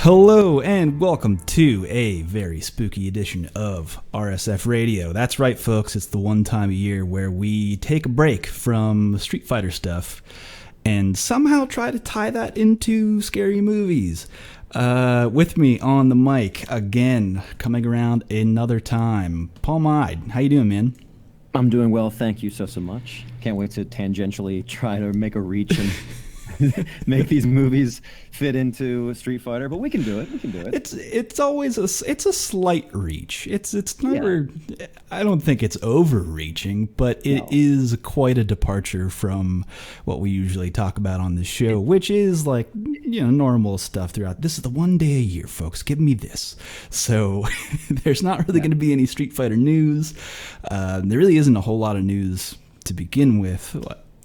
Hello and welcome to a very spooky edition of RSF Radio. That's right, folks. It's the one time a year where we take a break from Street Fighter stuff and somehow try to tie that into scary movies. With me on the mic again, coming around another time, Paul Meyd. How you doing, man? I'm doing well, thank you so much. Can't wait to tangentially try to make a reach and make these movies fit into Street Fighter, but we can do it. It's always a slight reach. It's never. Yeah. I don't think it's overreaching, but it is quite a departure from what we usually talk about on this show, which is like normal stuff throughout. This is the one day a year, folks. Give me this. So there's not really going to be any Street Fighter news. There really isn't a whole lot of news to begin with.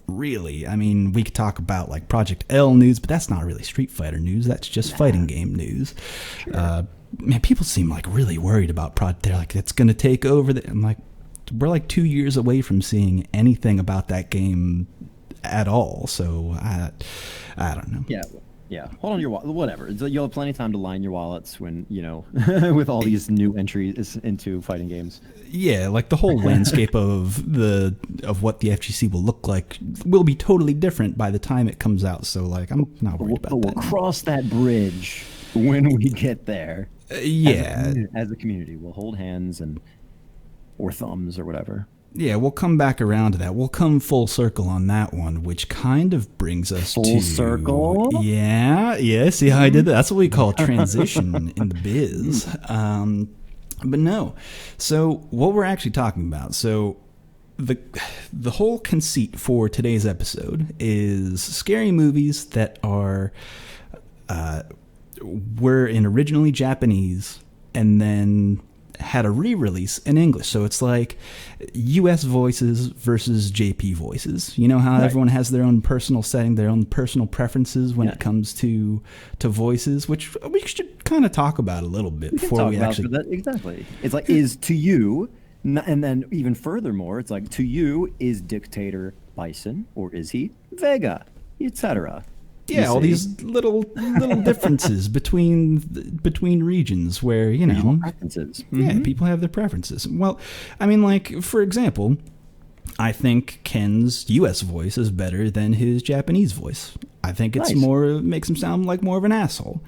Really, I mean, we could talk about like Project L news, but that's not really Street Fighter news. That's just fighting game news. Sure. Man, people seem like really worried about They're like, it's going to take over. I'm like, we're like 2 years away from seeing anything about that game at all. So I don't know. Yeah. Hold on your wallet. Whatever. You'll have plenty of time to line your wallets when with all these new entries into fighting games. Yeah, like the whole landscape of what the FGC will look like will be totally different by the time it comes out. So like, I'm not worried about that. We'll cross that bridge when we get there. Yeah, as a community, we'll hold hands or thumbs or whatever. Yeah, we'll come back around to that. We'll come full circle on that one, which kind of brings us to... Full circle? Yeah. See how I did that? That's what we call transition in the biz. But no. So what we're actually talking about, so the whole conceit for today's episode is scary movies that were originally Japanese and then had a re-release in English. So it's like US voices versus JP voices. You know how everyone has their own personal setting, their own personal preferences when it comes to voices, which we should kind of talk about a little bit before we actually... That. Exactly. It's like, is to you, and then even furthermore, it's like, to you, is Dictator Bison or is he Vega, etc.? Yeah, all these little differences between regions where, preferences. Yeah, people have their preferences. Well, I mean, like, for example, I think Ken's US voice is better than his Japanese voice. I think it's makes him sound like more of an asshole.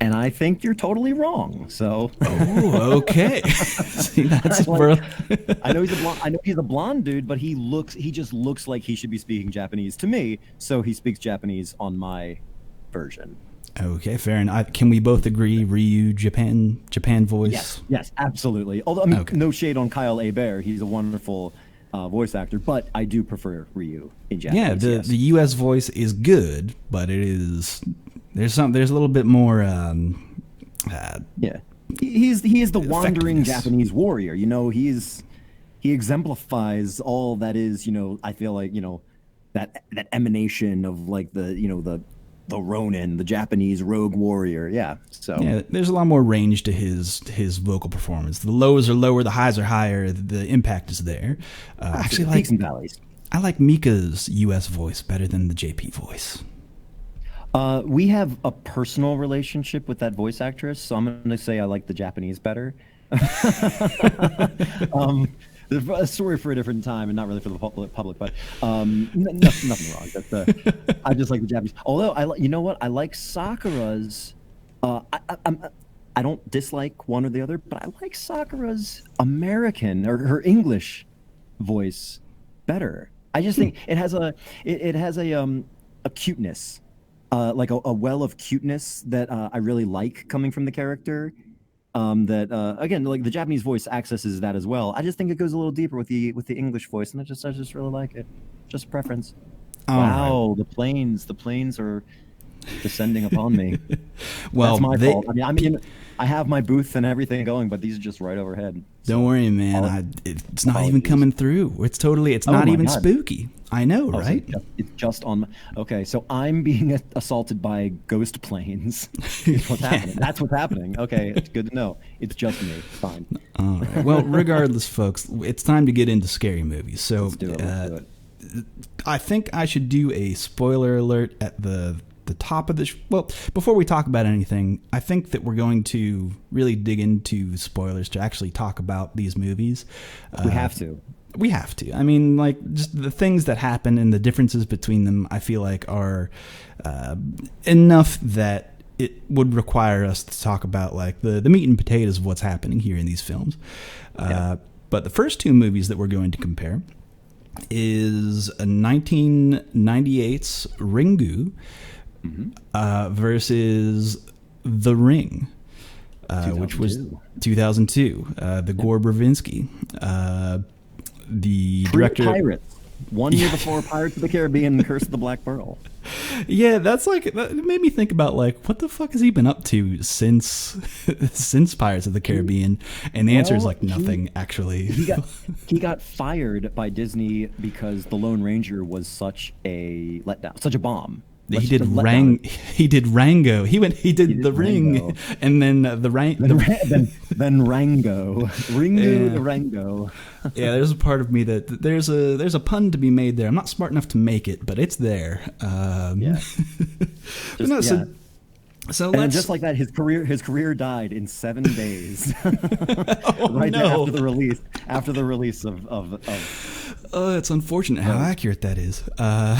And I think you're totally wrong. So. Oh, okay. See, that's I know he's a blonde dude, but he just looks like he should be speaking Japanese to me. So he speaks Japanese on my version. Okay, fair enough. Can we both agree Ryu Japan voice? Yes, absolutely. Although no shade on Kyle Hebert, he's a wonderful voice actor, but I do prefer Ryu in Japanese. Yeah, the US voice is good, but it is. There's a little bit more. He is the wandering Japanese warrior. He exemplifies all that is. I feel like that emanation of like the Ronin, the Japanese rogue warrior. Yeah. So there's a lot more range to his vocal performance. The lows are lower, the highs are higher. The impact is there. Actually, peaks and valleys. I like Mika's US voice better than the JP voice. We have a personal relationship with that voice actress, so I'm going to say I like the Japanese better. A story for a different time, and not really for the public, but nothing wrong. I just like the Japanese. Although I like Sakura's. I don't dislike one or the other, but I like Sakura's American or her English voice better. I just think it has a cuteness. Like a well of cuteness that I really like coming from the character. Again, like the Japanese voice accesses that as well. I just think it goes a little deeper with the English voice, and I just really like it. Just preference. Wow, right. The planes are descending upon me. Well, that's my fault. I mean, I have my booth and everything going, but these are just right overhead. Don't worry, man. It's not even coming through. It's not even spooky. I know, right? It's just on. Okay, so I'm being assaulted by ghost planes. What's happening? That's what's happening. Okay, it's good to know. It's just me. Fine. All right. Well, regardless, folks, it's time to get into scary movies. So let's do it. I think I should do a spoiler alert at the the top of this. Well, before we talk about anything, I think that we're going to really dig into spoilers to actually talk about these movies. We have to. We have to. I mean, like, just the things that happen and the differences between them, I feel like are enough that it would require us to talk about, like, the meat and potatoes of what's happening here in these films. But the first two movies that we're going to compare is 1998's Ringu versus The Ring, which was 2002. The Gore Verbinski, the director. Pirates. 1 year before Pirates of the Caribbean and Curse of the Black Pearl. Yeah, that made me think about, like, what the fuck has he been up to since Pirates of the Caribbean? And the answer is, like, nothing, actually. He got fired by Disney because The Lone Ranger was such a letdown, such a bomb. He did Rango. He did The Ring, and then the then Rango. Ringu Rango. Yeah, there's a part of me that there's a pun to be made there. I'm not smart enough to make it, but it's there. So and just like that, his career died in 7 days. Right after the release of Oh, it's unfortunate how accurate that is. But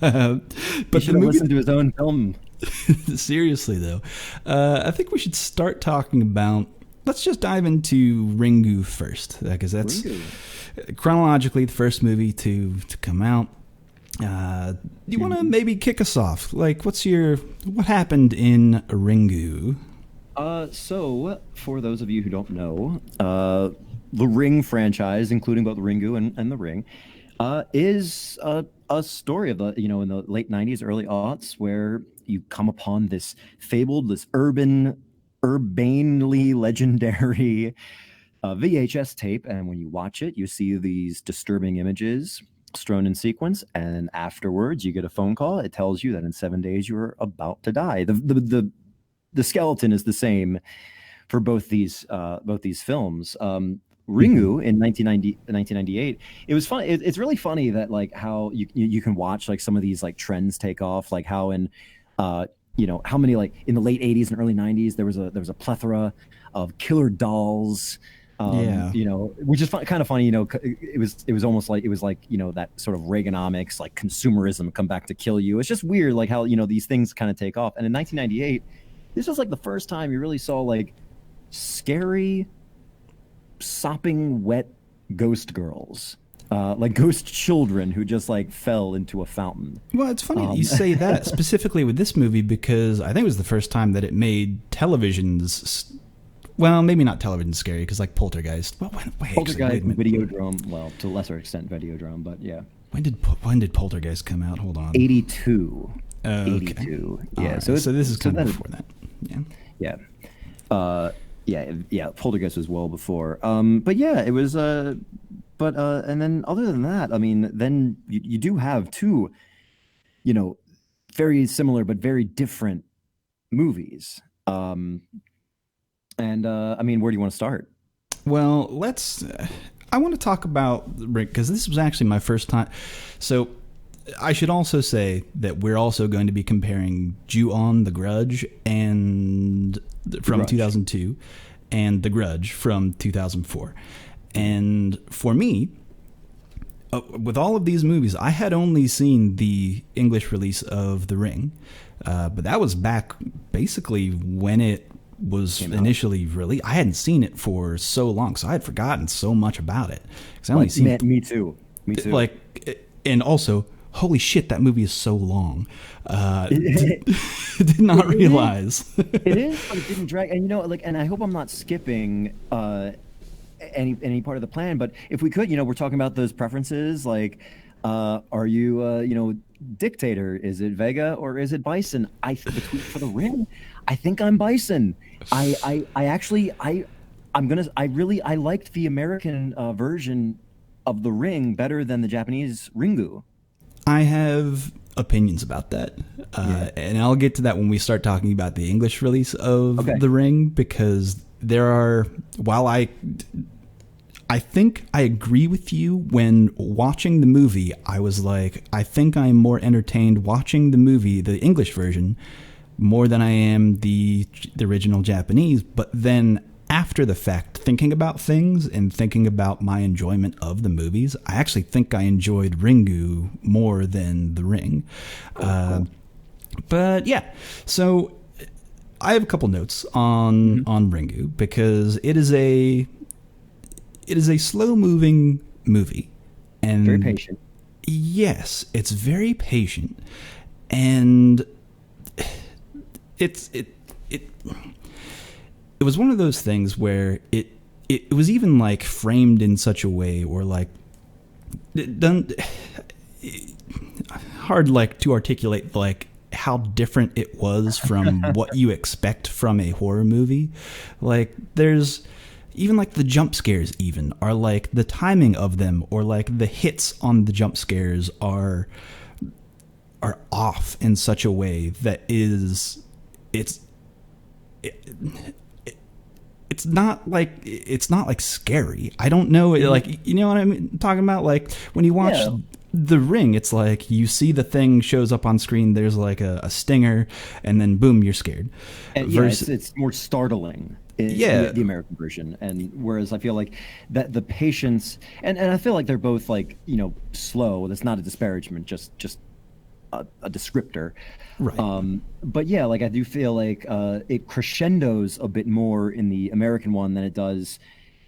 the movie, listened to his own film. Seriously, though, I think we should start talking about. Let's just dive into Ringu first, because that's chronologically the first movie to come out. Do you want to maybe kick us off? Like, what happened in Ringu? So, for those of you who don't know, the Ring franchise, including both Ringu and the Ring, is a story of the in the late 90s, early aughts, where you come upon this fabled, this urbanely legendary VHS tape, and when you watch it, you see these disturbing images strewn in sequence, and afterwards you get a phone call. It tells you that in 7 days you're about to die. The skeleton is the same for both these films. Ringu in 1998. It was fun. It's really funny that, like, how you can watch, like, some of these, like, trends take off, like how in how many, like, in the late 80s and early 90s there was a plethora of killer dolls. Which is kind of funny. It was almost like that sort of Reaganomics, like, consumerism come back to kill you. It's just weird, like, how these things kind of take off. And in 1998, this was like the first time you really saw, like, scary, sopping wet ghost girls, like ghost children who just, like, fell into a fountain. Well, it's funny that you say that specifically with this movie, because I think it was the first time that it made televisions. Well, maybe not television scary, because, like, Poltergeist. Well, Poltergeist, Videodrome. Well, to a lesser extent, Videodrome, but yeah. When did Poltergeist come out? Hold on. 82. Okay. 82. Yeah. Right. So this is kind of before that. Yeah. Yeah. Poltergeist was well before. But yeah, it was. And then other than that, I mean, then you do have two, very similar but very different movies. I mean, where do you want to start? Well, I want to talk about Rick, because this was actually my first time. So I should also say that we're also going to be comparing Ju-on, The Grudge, from 2002, and The Grudge from 2004. And for me, with all of these movies, I had only seen the English release of The Ring, but that was back basically when it was initially released. I hadn't seen it for so long, so I had forgotten so much about it. I only seen me too. Like, and also, holy shit, that movie is so long. Did not realize. It is, but it didn't drag. And and I hope I'm not skipping any part of the plan. But if we could, we're talking about those preferences. Like, are you dictator? Is it Vega or is it Bison? For The Ring, I think I'm Bison. I liked the American version of The Ring better than the Japanese Ringu. I have opinions about that, and I'll get to that when we start talking about the English release of The Ring, because there are, while I I think I agree with you. When watching the movie, I was like, I think I'm more entertained watching the movie, the English version, more than I am the original Japanese. But then after the fact, thinking about things and thinking about my enjoyment of the movies, I actually think I enjoyed Ringu more than The Ring. Cool. But yeah, so I have a couple notes on Ringu, because it is a slow moving movie, and very patient. Yes, it's very patient, and it was one of those things where it was even like framed in such a way, or like hard like to articulate like how different it was from what you expect from a horror movie. Like there's even like the jump scares even are like the timing of them, or like the hits on the jump scares are off in such a way that it's not like scary. I don't know, like, you know what I'm talking about? Like when you watch The Ring, it's like you see the thing shows up on screen, there's like a stinger, and then boom, you're scared. And it's more startling in the American version. And whereas I feel like that the patience, and I feel like they're both like, you know, slow. That's not a disparagement, just a descriptor. Right. But yeah, like I do feel like it crescendos a bit more in the American one than it does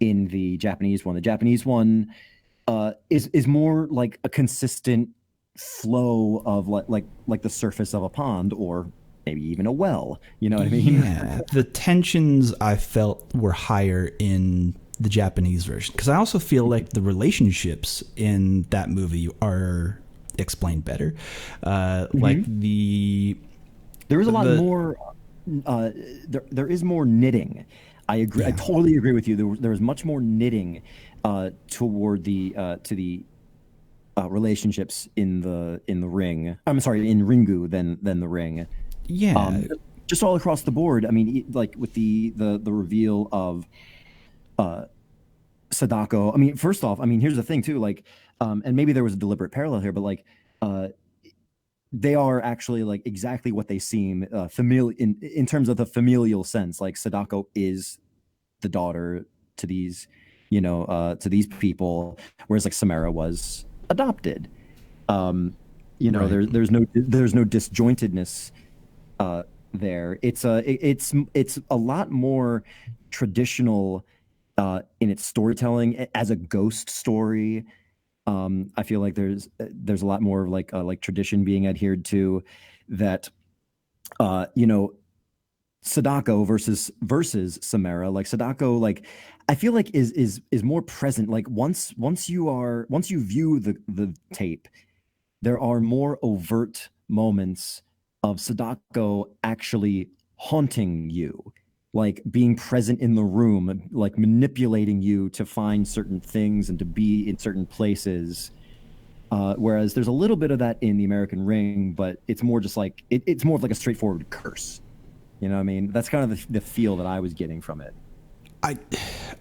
in the Japanese one. The Japanese one is more like a consistent flow of like the surface of a pond, or maybe even a well. You know what I mean? Yeah. The tensions I felt were higher in the Japanese version, because I also feel like the relationships in that movie are explained better. Like there is a lot more. There is more knitting. I agree. Yeah. I totally agree with you. There was much more knitting toward to the relationships in the Ring. I'm sorry, in Ringu than the Ring. Yeah. Just all across the board. I mean, like with the reveal of Sadako. I mean, first off, I mean, here's the thing too. Like, and maybe there was a deliberate parallel here, but like, they are actually like exactly what they seem, familial in terms of the familial sense. Like Sadako is the daughter to these, you know, to these people, whereas like Samara was adopted. You know, right. there's no disjointedness there. It's a lot more traditional in its storytelling as a ghost story. I feel like there's a lot more of like tradition being adhered to, that you know, Sadako versus Samara. Like Sadako, like I feel like is more present. Like once you view the tape, there are more overt moments of Sadako actually haunting you, like being present in the room, like manipulating you to find certain things and to be in certain places. Whereas there's a little bit of that in the American Ring, but it's more just like it's more of like a straightforward curse. You know what I mean? That's kind of the feel that I was getting from it.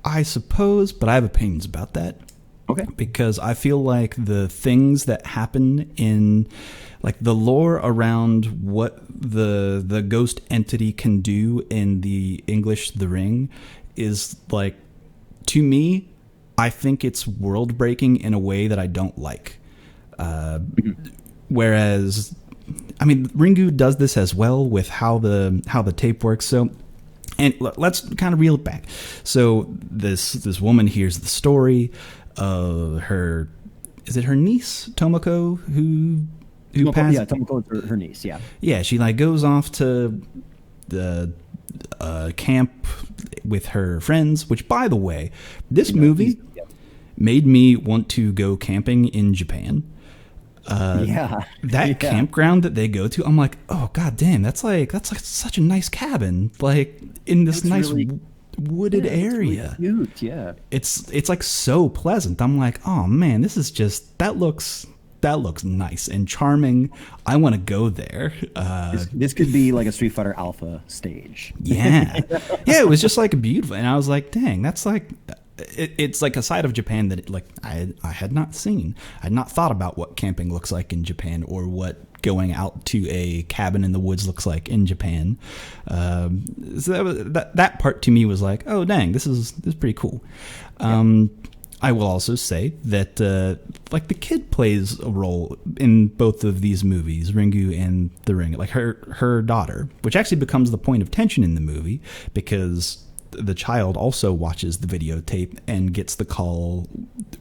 I suppose, but I have opinions about that. Okay. Because I feel like the things that happen in like the lore around what the ghost entity can do in the English The Ring is like, to me, I think it's world breaking in a way that I don't like. Whereas, I mean, Ringu does this as well with how the tape works. So, and let's kind of reel it back. So this woman hears the story of her, is it her niece Tomoko who passed? Yeah, Tomoko is her niece. Yeah. Yeah, she like goes off to the camp with her friends. Which, by the way, this movie made me want to go camping in Japan. That campground that they go to, I'm like, oh god damn, that's like such a nice cabin, like in this nice really wooded area. Really cute, yeah. It's like so pleasant. I'm like, oh man, this is just that looks nice and charming. I want to go there. This could be like a Street Fighter Alpha stage. Yeah, it was just like beautiful, and I was like, dang, that's like. it's like a side of Japan that like I had not seen. I had not thought about what camping looks like in Japan, or what going out to a cabin in the woods looks like in Japan. So that part to me was like, oh dang, this is pretty cool. I will also say that like the kid plays a role in both of these movies, Ringu and The Ring. Like her daughter, which actually becomes the point of tension in the movie, because the child also watches the videotape and gets the call,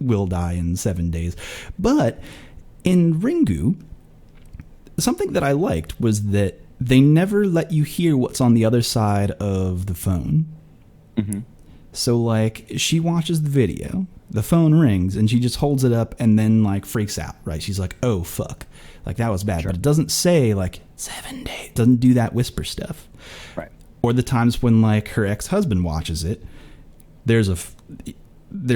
will die in 7 days. But in Ringu, something that I liked was that they never let you hear what's on the other side of the phone. Mm-hmm. So like she watches the video, the phone rings, and she just holds it up and then like freaks out, right? She's like, oh fuck, like that was bad. Sure. But it doesn't say like 7 days, it doesn't do that whisper stuff. Right. Or the times when like her ex-husband watches it, there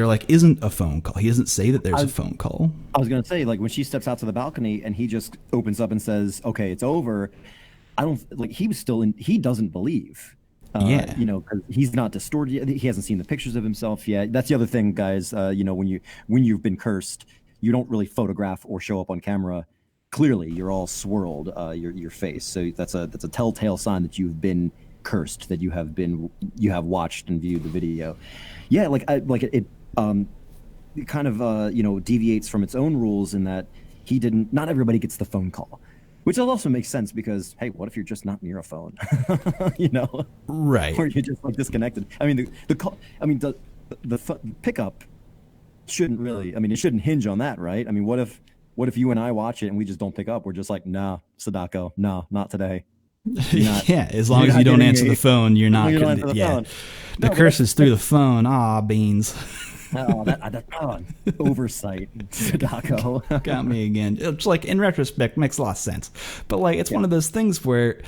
like isn't a phone call. He doesn't say that there's a phone call. I was going to say, like, when she steps out to the balcony and he just opens up and says, okay, it's over. I don't like, he doesn't believe, you know, cause he's not distorted yet. He hasn't seen the pictures of himself yet. That's the other thing, guys. You know, when you've been cursed, you don't really photograph or show up on camera. Clearly you're all swirled, your face. So that's a telltale sign that you've been cursed, that you have watched and viewed the video. Yeah, it kind of you know, deviates from its own rules in that not everybody gets the phone call, which also makes sense because, hey, what if you're just not near a phone? You know, right? Or you're just like disconnected. I mean, the call. I mean, the pickup shouldn't really. I mean, it shouldn't hinge on that, right? I mean, what if you and I watch it and we just don't pick up? We're just like, nah, Sadako, no, not today. Yeah, as long as you don't answer the phone, you're not going to. Yeah, the curse is through the phone. Ah, beans. Oh, that oversight, Sadako. Got me again. It's like, in retrospect, makes a lot of sense. But like, it's one of those things where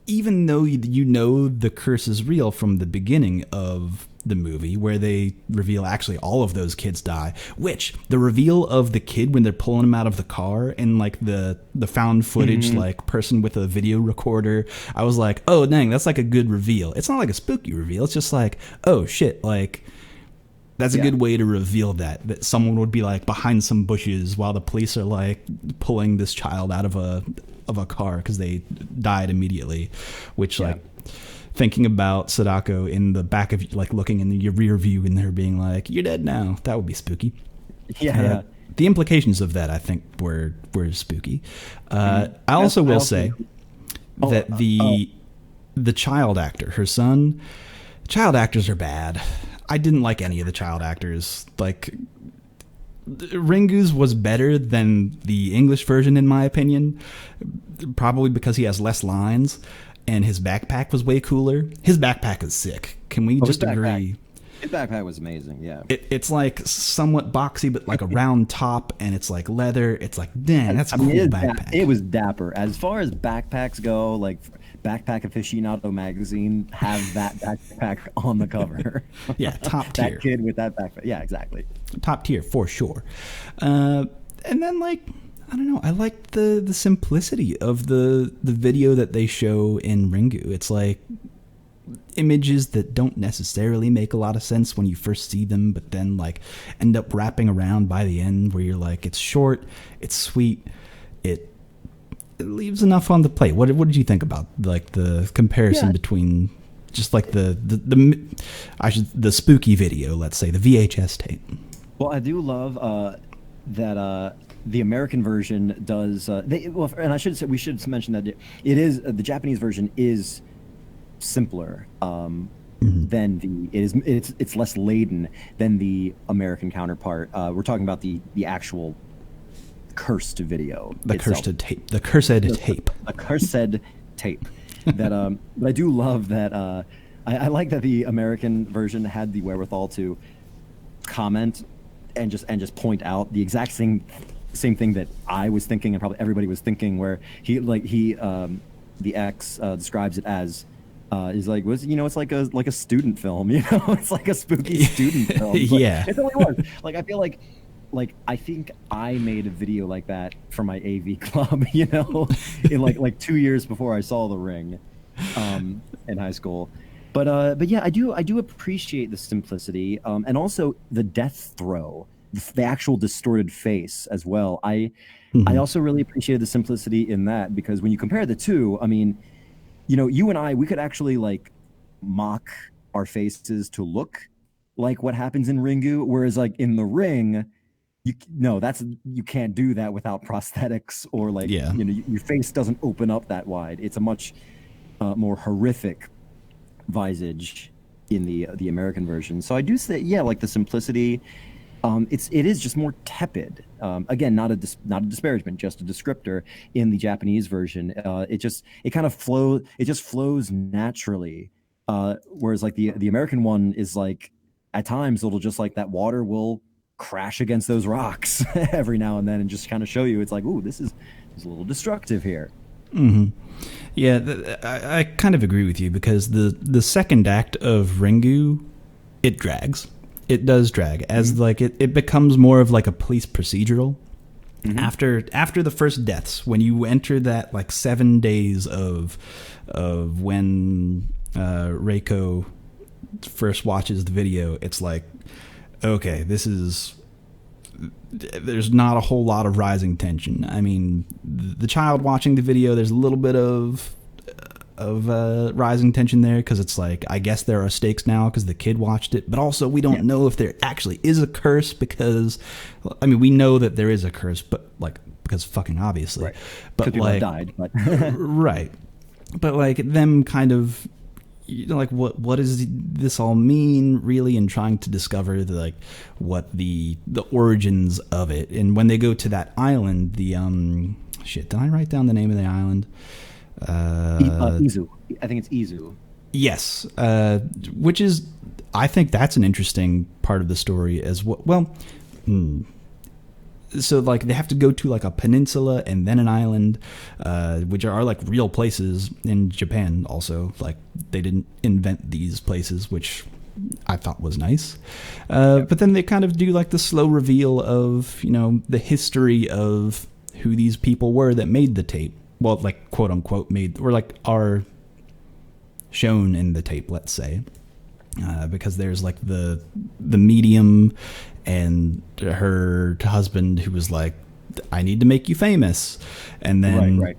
even though you know the curse is real from the beginning of the movie, where they reveal actually all of those kids die, which the reveal of the kid when they're pulling him out of the car and like the found footage, like person with a video recorder, I was like, oh dang, that's like a good reveal. It's not like a spooky reveal. It's just like, oh shit, like that's a good way to reveal that someone would be like behind some bushes while the police are like pulling this child out of a car because they died immediately, which like thinking about Sadako in the back of, like, looking in the rear view and her being like, you're dead now, that would be spooky. Yeah. The implications of that, I think, were spooky. I also will say that the child actor, her son, child actors are bad. I didn't like any of the child actors. Like, Ringu's was better than the English version, in my opinion, probably because he has less lines. And his backpack was way cooler. His backpack is sick. Can we just agree? His backpack was amazing, yeah. It's like somewhat boxy, but like a round top, and it's like leather. It's like, dang, that's a cool backpack. It was dapper. As far as backpacks go, like Backpack Aficionado magazine have that backpack on the cover. Yeah, top tier. That kid with that backpack. Yeah, exactly. Top tier, for sure. And then, like, I don't know. I like the simplicity of the video that they show in Ringu. It's like images that don't necessarily make a lot of sense when you first see them, but then like end up wrapping around by the end, where you're like, it's short, it's sweet, it leaves enough on the plate. What did you think about like the comparison between just like the spooky video, let's say, the VHS tape? Well, I do love that. The American version does, and we should mention that it is the Japanese version is simpler than it's less laden than the American counterpart. We're talking about the actual cursed video, the cursed tape. That but I do love that. I like that the American version had the wherewithal to comment and just point out the exact same thing that I was thinking and probably everybody was thinking, where the ex describes it as is like, it's like a student film, it's like a spooky student film. Yeah, it really was. Like, I feel like I think I made a video like that for my AV club, in like 2 years before I saw The Ring in high school. But yeah, I do appreciate the simplicity, and also the death throw, the actual distorted face as well. I Mhm. also really appreciated the simplicity in that, because when you compare the two, I mean, you and I, we could actually like mock our faces to look like what happens in Ringu, whereas like in the ring, no, that's you can't do that without prosthetics, or like Yeah. your face doesn't open up that wide. It's a much more horrific visage in the American version. So I do say, yeah, like the simplicity. It is just more tepid. Again, not a disparagement, just a descriptor. In the Japanese version, it kind of flows. It just flows naturally. Whereas like the American one is like, at times it'll just like that water will crash against those rocks every now and then, and just kind of show you it's like, ooh, this is a little destructive here. Hmm. Yeah, I kind of agree with you, because the second act of Ringu, it drags. It does drag, as like it becomes more of like a police procedural. After the first deaths, when you enter that like 7 days of when Reiko first watches the video, it's like, okay, there's not a whole lot of rising tension. I mean, the child watching the video, there's a little bit of rising tension there, because it's like, I guess there are stakes now because the kid watched it, but also we don't know if there actually is a curse, because I mean, we know that there is a curse, but like, because fucking obviously, Right. but People like, have died, but right, but like them kind of, like, what does this all mean really, and trying to discover like what the origins of it. And when they go to that island, the shit, did I write down the name of the island? Izu. I think it's Izu. Yes, which is, I think that's an interesting part of the story as well. Well, so like they have to go to like a peninsula and then an island, which are like real places in Japan. Also, like they didn't invent these places, which I thought was nice. But then they kind of do like the slow reveal of the history of who these people were that made the tape. Well, like quote unquote made, or like are shown in the tape, let's say, because there's like the medium and her husband who was like, I need to make you famous, and then Right.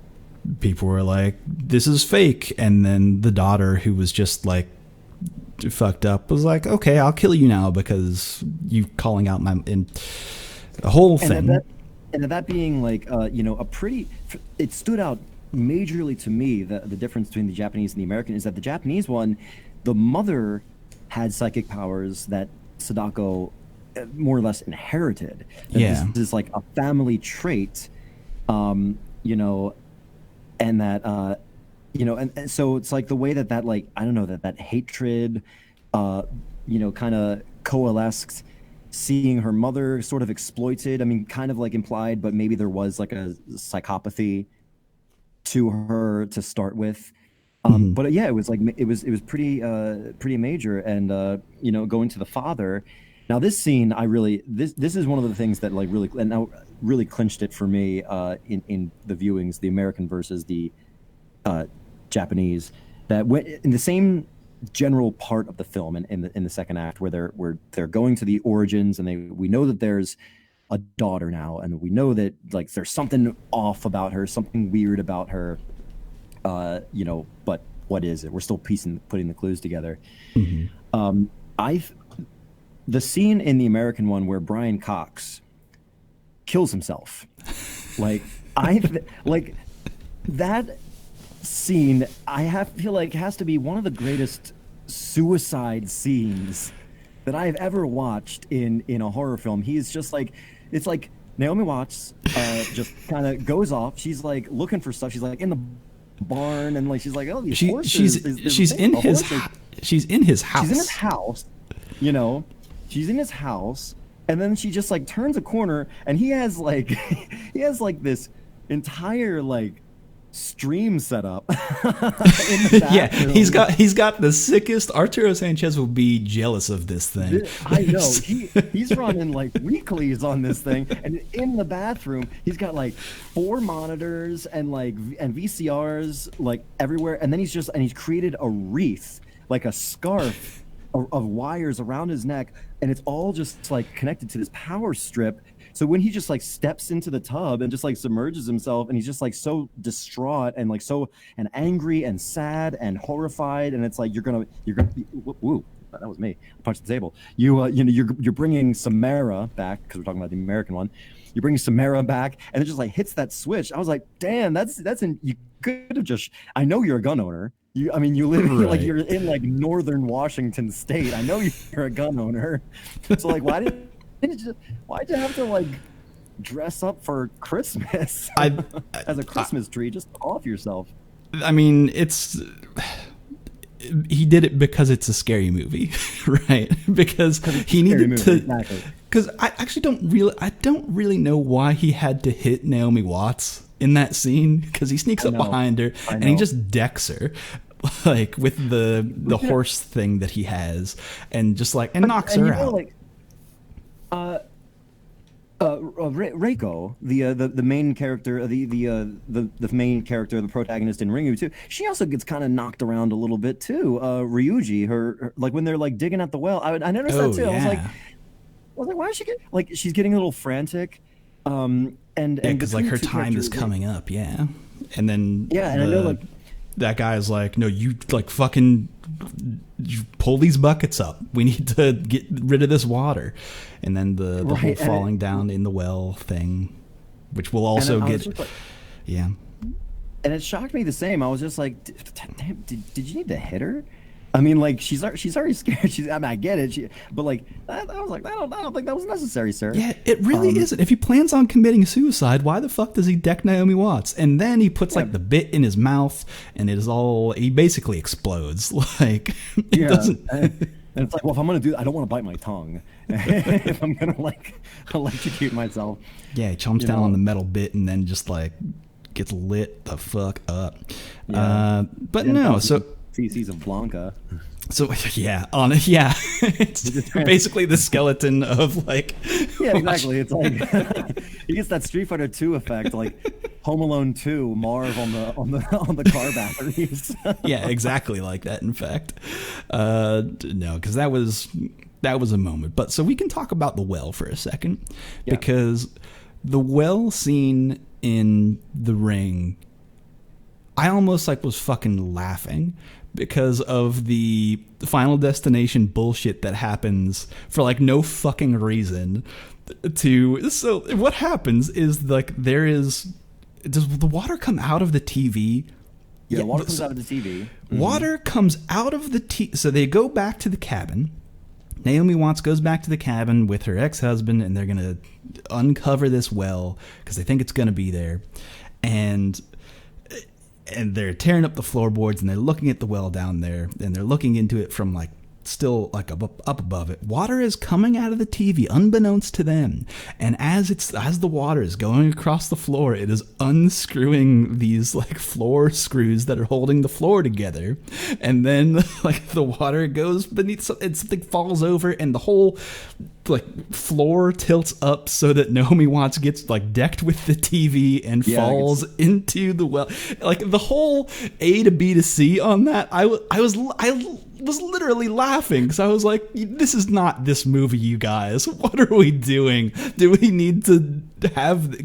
people were like, this is fake, and then the daughter, who was just like fucked up, was like, okay, I'll kill you now because you calling out my the whole thing. And that being like, it stood out majorly to me. The difference between the Japanese and the American is that the Japanese one, the mother had psychic powers that Sadako more or less inherited. That Yeah. This is like a family trait, and that, and so it's like the way that like, I don't know, that hatred, kind of coalesced, seeing her mother sort of exploited. I mean, kind of like implied, but maybe there was like a psychopathy to her to start with. But yeah, it was like it was pretty major. And going to the father. Now this scene, this is one of the things that like really clinched it for me in the viewings, the American versus the Japanese. That went in the same general part of the film, in the second act, where they're going to the origins, and we know that there's a daughter now, and we know that like there's something off about her, something weird about her, but what is it? We're still putting the clues together. The scene in the American one where Brian Cox kills himself, like like that scene, feel like has to be one of the greatest suicide scenes that I've ever watched in a horror film. He's just like, it's like Naomi Watts just kind of goes off. She's like looking for stuff. She's like in the barn, and like she's like, oh, these horses. She's in his house. She's in his house. She's in his house, and then she just like turns a corner, and he has like this entire like stream set up in the bathroom. Yeah, he's got the sickest. Arturo Sanchez will be jealous of this thing. I know. He's running like weeklies on this thing, and in the bathroom he's got like 4 monitors and VCRs like everywhere, and then he's created a wreath like a scarf of wires around his neck, and it's all just like connected to this power strip. So when he just like steps into the tub and just like submerges himself, and he's just like so distraught and like so and angry and sad and horrified, and it's like you're gonna be, woo, that was me. I punched the table. You're bringing Samara back, because we're talking about the American one. You're bringing Samara back, and it just like hits that switch. I was like, damn, you could have just. I know you're a gun owner. You live like you're in like northern Washington State. I know you're a gun owner. So like, why'd you have to like dress up for Christmas as a Christmas tree? Just off yourself. I mean, he did it because it's a scary movie, right? Because he needed to. Exactly. Because I actually don't really know why he had to hit Naomi Watts in that scene, because he sneaks up behind her and he just decks her, like with the horse thing that he has, and just like knocks her out. Like, Reiko, the main character, the main character, the protagonist in Ringu too. She also gets kind of knocked around a little bit too. Ryuji, her like when they're like digging at the well, I noticed that too. Yeah. I was like, why is she she's getting a little frantic, and because like her time is coming up, yeah, and then and I know like that guy is like, no, you like fucking you pull these buckets up. We need to get rid of this water. And then the whole falling down in the well thing, which will also get, yeah. And it shocked me the same. I was just like, damn, did you need to hit her? I mean, like she's already scared. I get it. But like, I was like, I don't think that was necessary, sir. Yeah, it really isn't. If he plans on committing suicide, why the fuck does he deck Naomi Watts? And then he puts like the bit in his mouth, and he basically explodes. Like it doesn't. And it's like, well, if I'm gonna do, I don't want to bite my tongue. If I'm gonna like electrocute myself. Yeah, he chomps down on the metal bit and then just like gets lit the fuck up. Yeah. But no, so. Feces of Blanca. So it's basically the skeleton of like. Yeah, exactly. It's like he gets that Street Fighter 2 effect, like Home Alone 2, Marv on the car batteries. Yeah, exactly like that. In fact, no, because that was a moment. But so we can talk about the well for a second, because the well scene in The Ring, I almost like was fucking laughing, because of the Final Destination bullshit that happens for like no fucking reason. So what happens is like does the water come out of the TV? Yeah, water comes out of the TV. Mm-hmm. Water comes out of the TV. So they go back to the cabin. Naomi Watts goes back to the cabin with her ex-husband, and they're going to uncover this well because they think it's going to be there. And they're tearing up the floorboards, and they're looking at the well down there, and they're looking into it from like still like up above it. Water is coming out of the TV unbeknownst to them, and as the water is going across the floor, it is unscrewing these like floor screws that are holding the floor together, and then like the water goes beneath and something falls over, and the whole like floor tilts up so that Naomi Watts gets like decked with the TV and falls into the well. Like the whole A to B to C on that, I was literally laughing, because I was like, this is not this movie, you guys. What are we doing? Do we need to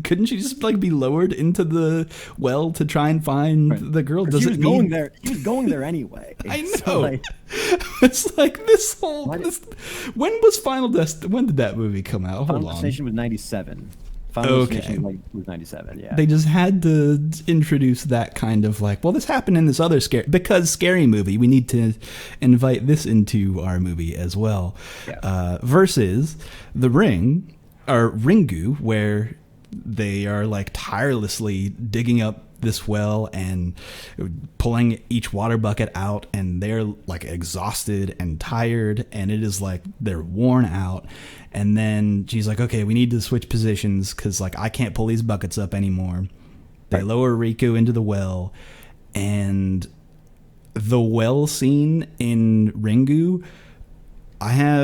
couldn't she just like be lowered into the well to try and find the girl? Does it going there? He was going there anyway. I know. It's like this whole. When did that movie come out? Final Destination was 97. Final Destination was 97. Yeah. They just had to introduce that kind of like, well, this happened in this other scary movie. We need to invite this into our movie as well. Yeah. Versus The Ring, or Ringu, where they are like tirelessly digging up this well and pulling each water bucket out, and they're like exhausted and tired, and it is like they're worn out. And then she's like, okay, we need to switch positions because like I can't pull these buckets up anymore. They lower Riku into the well, and the well scene in Ringu,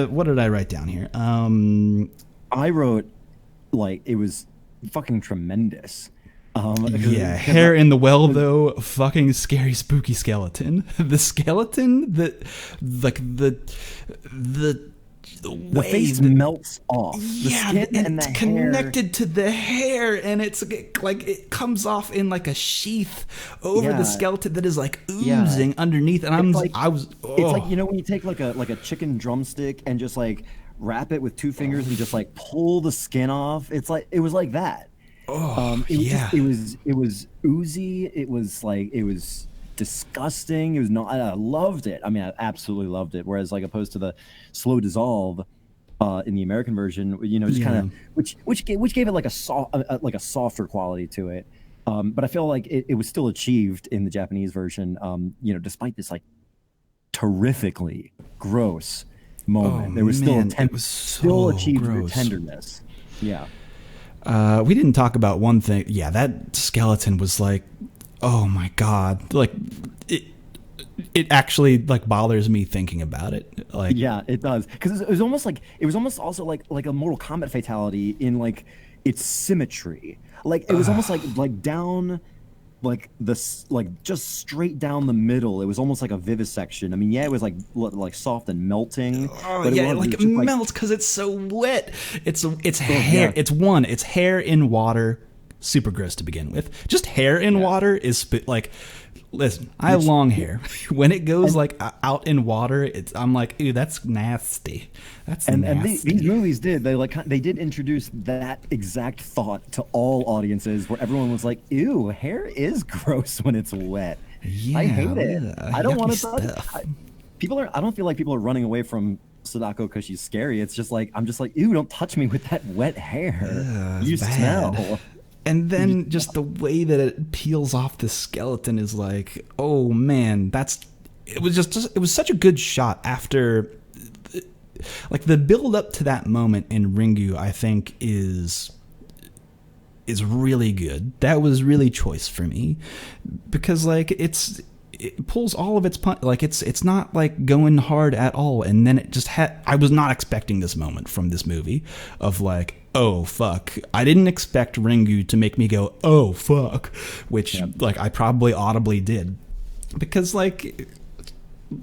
what did I write down here? I wrote like it was fucking tremendous. Yeah, hair in the well though, fucking scary, spooky skeleton. The skeleton that, like the face melts off. The skin and it's the connected to the hair, and it's like it comes off in like a sheath over the skeleton that is like oozing underneath. And it's like, you know, when you take like a chicken drumstick and just like wrap it with 2 fingers and just like pull the skin off. It was like that. It was oozy. It was disgusting. It was not. I loved it. I mean, I absolutely loved it. Whereas, like, opposed to the slow dissolve in the American version, you know, just kind of which gave it like a softer quality to it. But I feel like it was still achieved in the Japanese version. You know, despite this like terrifically gross moment, there was still achieved with tenderness. Yeah. We didn't talk about one thing. Yeah, that skeleton was like, oh my god, like it actually like bothers me thinking about it. Like, yeah, it does, because it was almost also like a Mortal Kombat fatality in like its symmetry. Like it was almost like down, like this, like just straight down the middle. It was almost like a vivisection. I mean, yeah, it was like soft and melting. Oh yeah, it melts because it's so wet. It's hair. Yeah. It's hair in water. Super gross to begin with. Just hair in water is like. Listen, I have long hair. When it goes like out in water, I'm like, ew, that's nasty. That's nasty. And these movies they did introduce that exact thought to all audiences, where everyone was like, ew, hair is gross when it's wet. Yeah, I hate it. I don't want to touch it. I don't feel like people are running away from Sadako because she's scary. It's just like, I'm just like, ew, don't touch me with that wet hair. You smell. And then just the way that it peels off the skeleton is like, oh man, it was such a good shot after, like the build up to that moment in Ringu, I think is really good. That was really choice for me, because like it pulls all of its punch. Like it's not like going hard at all. And then it just I was not expecting this moment from this movie of like, oh fuck, I didn't expect Ringu to make me go, oh fuck, which like I probably audibly did, because like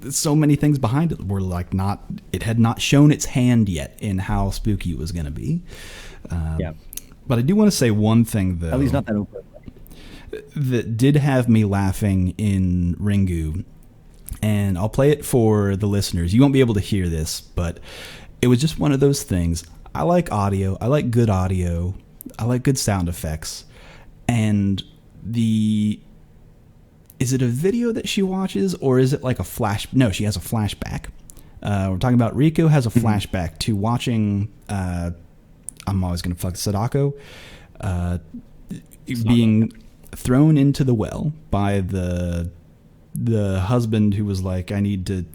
so many things behind it were like it had not shown its hand yet in how spooky it was going to be. But I do want to say one thing though, at least not that open, that did have me laughing in Ringu, and I'll play it for the listeners. You won't be able to hear this, but it was just one of those things. I like audio. I like good audio. I like good sound effects. And is it a video that she watches, or is it like a flash? No, she has a flashback. We're talking about Riko has a flashback to watching, I'm always going to fuck Sadako, being thrown into the well by the husband who was like, I need to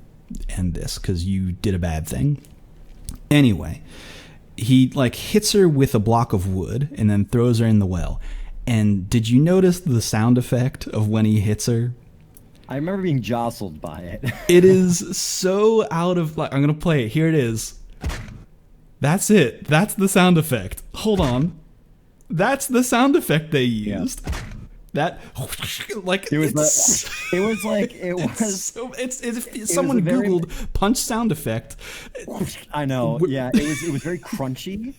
end this because you did a bad thing. Anyway, he like hits her with a block of wood and then throws her in the well. And did you notice the sound effect of when he hits her? I remember being jostled by it. It is so out of, like, I'm going to play it. Here it is. That's it. That's the sound effect. Hold on. That's the sound effect they used. Yeah. That, like, it was someone Googled punch sound effect. I know. Yeah, it was very crunchy.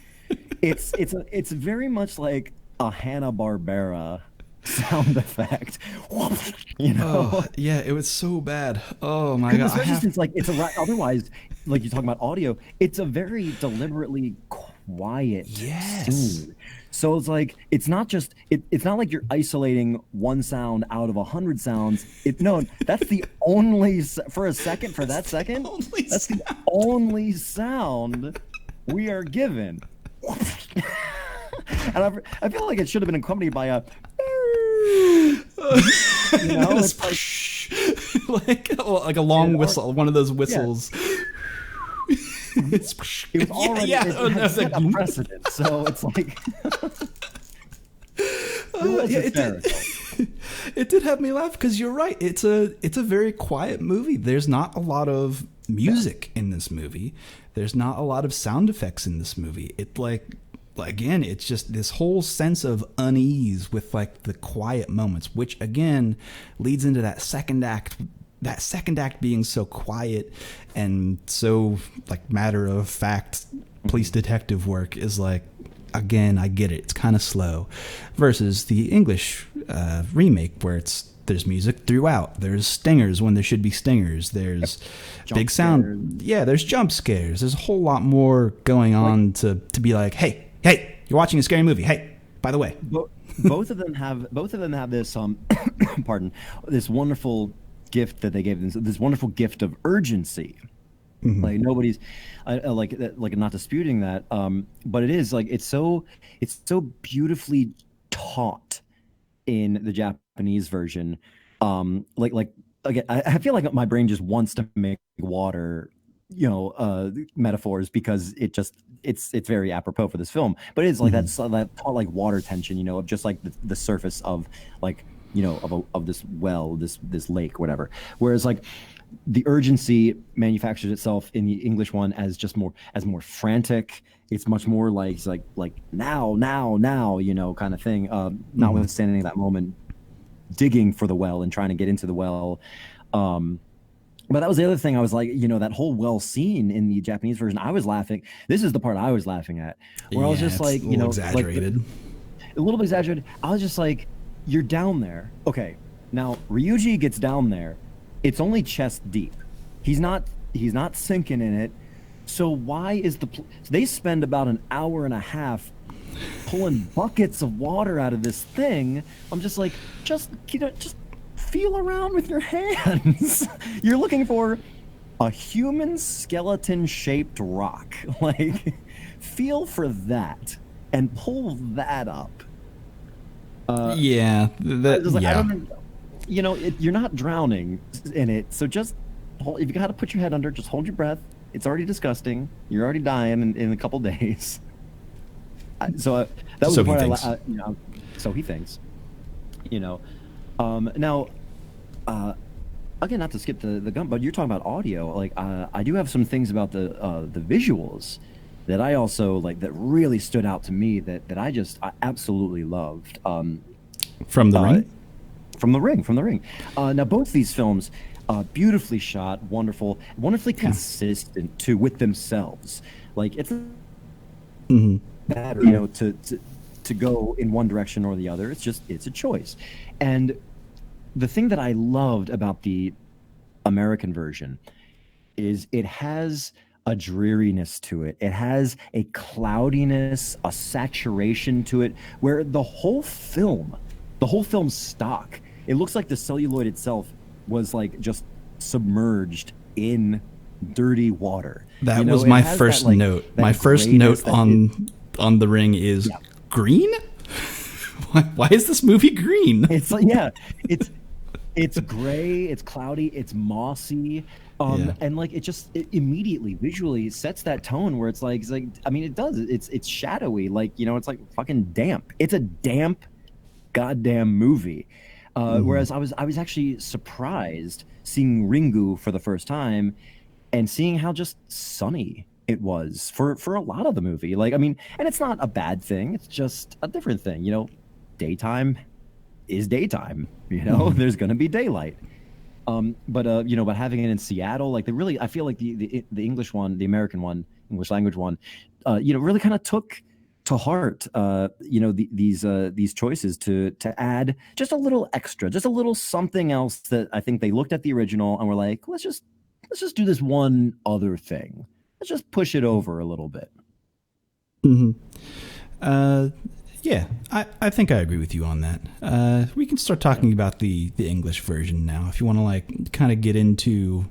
It's very much like a Hanna-Barbera sound effect. You know? Oh, yeah, it was so bad. Oh my god. Especially since otherwise, like you're talking about audio, it's a very deliberately quiet scene. So it's like, it's not like you're isolating one sound out of 100 sounds. That's the only, that's the only sound we are given. And I feel like it should have been accompanied by a, like a long whistle, one of those whistles. It was already set a precedent, so it's like it did have me laugh, because you're right. It's a very quiet movie. There's not a lot of music in this movie. There's not a lot of sound effects in this movie. It like again, it's just this whole sense of unease with like the quiet moments, which again leads into that second act. That second act being so quiet and so like matter of fact, police detective work is like, again, I get it. It's kind of slow, versus the English remake where there's music throughout. There's stingers when there should be stingers. There's big sound. Yeah, there's jump scares. There's a whole lot more going on to be like, hey, you're watching a scary movie. Hey, by the way, both of them have this pardon, this wonderful gift that they gave them, this wonderful gift of urgency. Mm-hmm. Like nobody's like not disputing that, but it is like it's so beautifully taught in the Japanese version. Like again, I feel like my brain just wants to make water, metaphors, because it's very apropos for this film. But it's like that taught like water tension, of just like the surface of like of this well, this lake, whatever. Whereas like the urgency manufactures itself in the English one as just more frantic. It's much more like it's like now, kind of thing. Notwithstanding that moment, digging for the well and trying to get into the well. But that was the other thing. I was like, that whole well scene in the Japanese version, I was laughing. This is the part I was laughing at, where I was just like, exaggerated, a little bit exaggerated. I was just like, you're down there. Okay, now Ryuji gets down there. It's only chest deep. He's not sinking in it. So why is they spend about an hour and a half pulling buckets of water out of this thing? I'm just like, just feel around with your hands. You're looking for a human skeleton shaped rock. Like, feel for that and pull that up. Yeah. I don't, you're not drowning in it, so just if you got to put your head under, just hold your breath. It's already disgusting. You're already dying in a couple days. So that was the part so he thinks. Now, again, not to skip the gun, but you're talking about audio. Like, I do have some things about the visuals that I also like that really stood out to me that I absolutely loved. From the Ring? From the Ring. Now, both these films, beautifully shot, wonderfully consistent too with themselves. Like it's matter, to go in one direction or the other. It's a choice. And the thing that I loved about the American version is it has a dreariness to it. It has a cloudiness, a saturation to it, where the whole film's stock. It looks like the celluloid itself was like just submerged in dirty water. That was my first note. My first note on the Ring is green. Why is this movie green? It's like it's gray, it's cloudy, it's mossy. And like it immediately visually sets that tone where it's like I mean it does. It's shadowy, like it's like fucking damp. It's a damp goddamn movie. Whereas I was actually surprised seeing Ringu for the first time and seeing how just sunny it was for a lot of the movie. Like, I mean, and it's not a bad thing. It's just a different thing. Daytime is daytime. There's going to be daylight. But having it in Seattle, like I feel like the English one, the American one, English language one, really kind of took to heart, these choices to add just a little extra, just a little something else that I think they looked at the original and were like, let's just do this one other thing. Let's just push it over a little bit. Yeah, I think I agree with you on that. We can start talking about the English version now, if you want to like kind of get into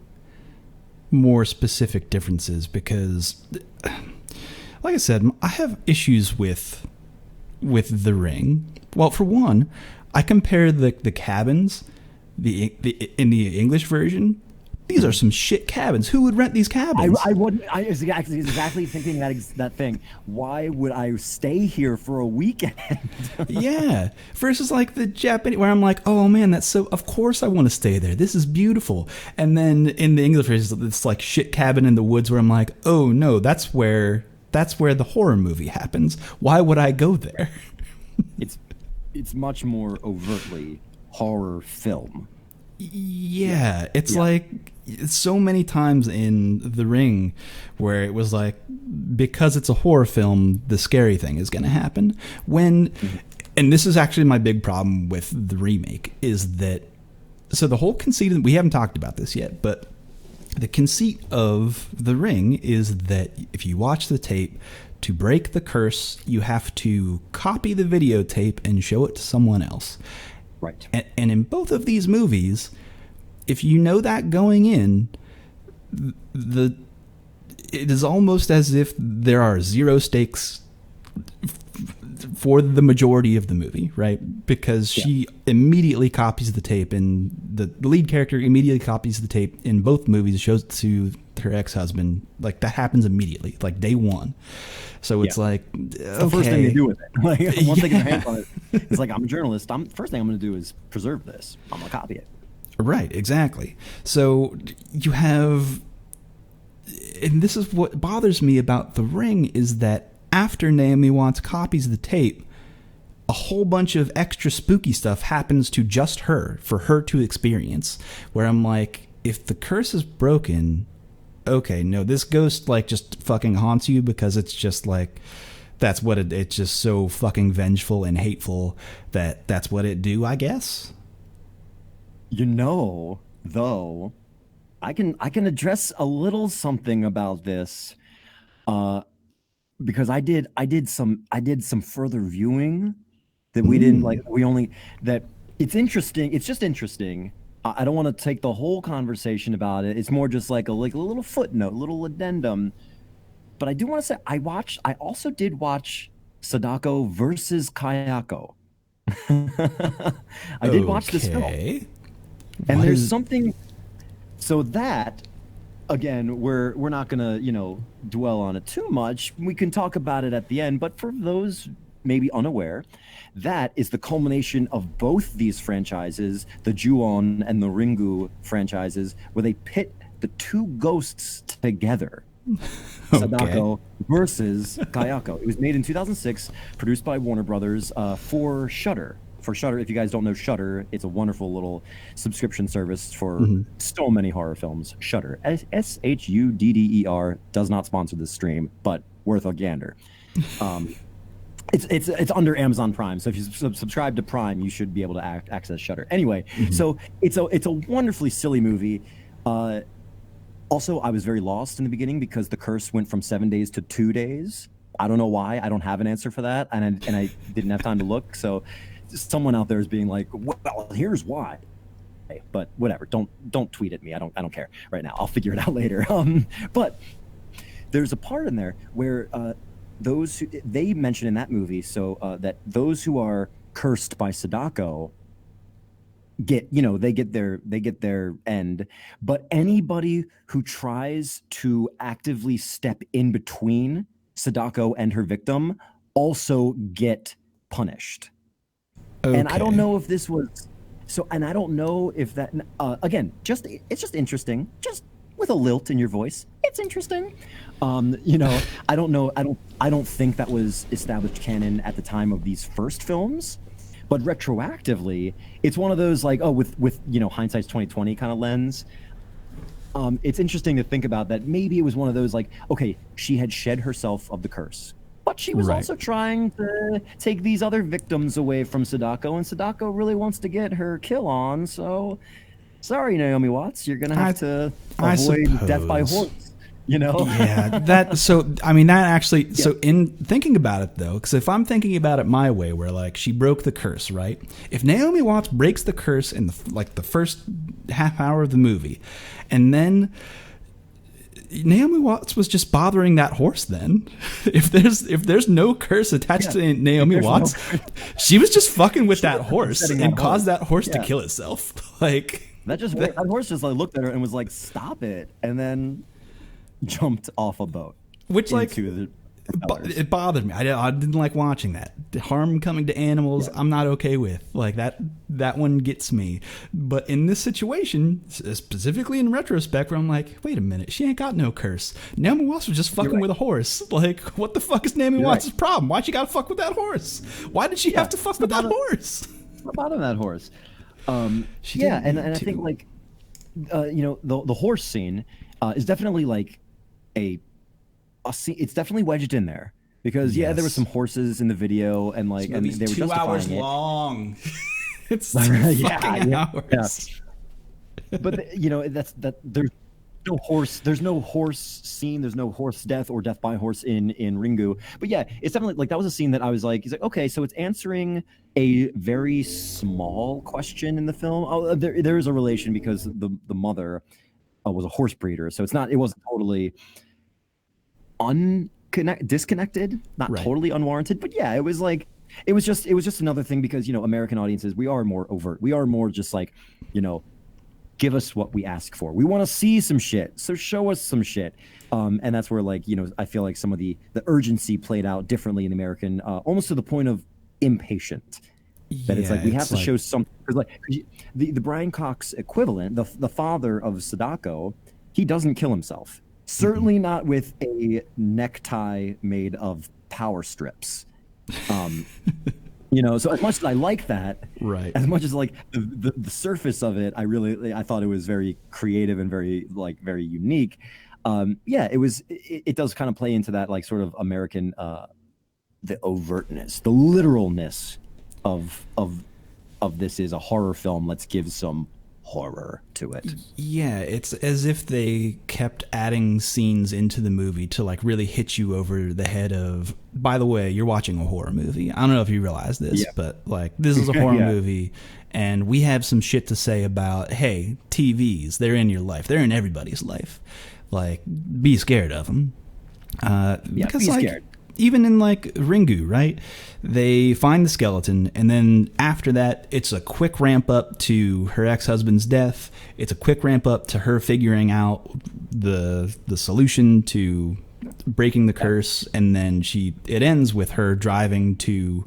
more specific differences, because like I said, I have issues with the Ring. Well, for one, I compare the cabins in the English version. These are some shit cabins. Who would rent these cabins? I wouldn't. I was exactly thinking that thing. Why would I stay here for a weekend? Yeah. Versus like the Japanese, where I'm like, oh man, that's so. Of course I want to stay there. This is beautiful. And then in the English version, it's like shit cabin in the woods, where I'm like, oh no, that's where That's where the horror movie happens. Why would I go there? It's much more overtly horror film. Yeah, it's like so many times in The Ring where it was like, because it's a horror film, the scary thing is going to happen. And this is actually my big problem with the remake, is that, so the whole conceit, we haven't talked about this yet, but the conceit of The Ring is that if you watch the tape, to break the curse, you have to copy the videotape and show it to someone else. Right. And in both of these movies, if you know that going in, it is almost as if there are zero stakes for the majority of the movie, right? Because she immediately copies the tape, and the lead character immediately copies the tape in both movies, shows it to her ex-husband. Like, that happens immediately, like day one. So it's like, it's the first thing they do with it. Like, once they get their hands on it, it's like, I'm a journalist. First thing I'm going to do is preserve this. I'm going to copy it. Right, exactly. So you have, and this is what bothers me about The Ring, is that after Naomi Watts copies the tape, a whole bunch of extra spooky stuff happens to just her, for her to experience, where I'm like, if the curse is broken, okay, no, this ghost like just fucking haunts you because it's just like, that's what it's just so fucking vengeful and hateful that that's what it do, I guess. You know, though, I can address a little something about this, because I did some further viewing that we didn't like. That it's interesting. It's just interesting. I don't want to take the whole conversation about it. It's more just like a little footnote, little addendum. But I do want to say I also did watch Sadako versus Kayako. I did watch this film. And there's something, so that, again, we're not gonna dwell on it too much. We can talk about it at the end, but for those maybe unaware, that is the culmination of both these franchises, the Ju-on and the Ringu franchises, where they pit the two ghosts together. Sadako versus Kayako. It was made in 2006, produced by Warner Brothers for Shudder. For Shudder, if you guys don't know Shudder, it's a wonderful little subscription service for so many horror films. Shudder, SHUDDER, does not sponsor this stream, but worth a gander. It's under Amazon Prime, so if you subscribe to Prime, you should be able to access Shudder. Anyway, so it's a wonderfully silly movie. Also, I was very lost in the beginning because the curse went from 7 days to 2 days. I don't know why. I don't have an answer for that, and I didn't have time to look. So someone out there is being like, well, here's why. But whatever. Don't tweet at me. I don't care right now. I'll figure it out later. But there's a part in there where they mention in that movie that those who are cursed by Sadako get their end, but anybody who tries to actively step in between Sadako and her victim also get punished. Okay. And I don't know if this was so, and I don't know if that again, it's just interesting, just with a lilt in your voice. It's interesting. I don't know. I don't think that was established canon at the time of these first films. But retroactively, it's one of those like, with hindsight's 2020 kind of lens. It's interesting to think about that. Maybe it was one of those like, okay, she had shed herself of the curse, but she was also trying to take these other victims away from Sadako, and Sadako really wants to get her kill on. So, sorry, Naomi Watts, you're gonna have to avoid death by horse. Yeah, that actually, so in thinking about it though, because if I'm thinking about it my way, where like she broke the curse, right? If Naomi Watts breaks the curse in the first half hour of the movie, and then Naomi Watts was just bothering that horse, then if there's no curse attached to Naomi Watts, she was just fucking with that horse and caused that horse to kill itself. Like that horse just like looked at her and was like, "Stop it," and then jumped off a boat. Which like It bothered me. I didn't like watching that. The harm coming to animals, I'm not okay with. Like that one gets me. But in this situation, specifically in retrospect, where I'm like, wait a minute, she ain't got no curse. Naomi Watts was just fucking with a horse. Like, what the fuck is Naomi Watts' problem? Why'd she gotta fuck with that horse? Why did she have to fuck with that horse? What about that horse? And I think like the horse scene is definitely like a scene. It's definitely wedged in there because there were some horses in the video and like and they were 2 hours long. It's 2 fucking hours. Yeah. But there's no horse scene, there's no horse death or death by horse in Ringu. But yeah, it's definitely like that was a scene that I was like, he's like, okay, so it's answering a very small question in the film. Oh, there is a relation because the mother was a horse breeder, so it wasn't totally disconnected, not totally unwarranted, but yeah, it was just another thing because American audiences, we are more overt, we are more just like give us what we ask for. We want to see some shit, so show us some shit. And that's where like I feel like some of the urgency played out differently in the American, almost to the point of impatient. That it's like we have to show something. Because like the Brian Cox equivalent, the father of Sadako, he doesn't kill himself. Certainly not with a necktie made of power strips. So as much as I like that, as much as like the surface of it, I thought it was very creative and very unique. It does kind of play into that like sort of American, the overtness, the literalness of this is a horror film. Let's give some horror to it. Yeah, it's as if they kept adding scenes into the movie to like really hit you over the head of, by the way, you're watching a horror movie. I don't know if you realize this, but like this is a horror movie and we have some shit to say about, hey, TVs, they're in your life. They're in everybody's life. Like, be scared of them. Because be like, scared. Even in like Ringu, right? They find the skeleton, and then after that, it's a quick ramp up to her ex-husband's death. It's a quick ramp up to her figuring out the solution to breaking the curse, and then it ends with her driving to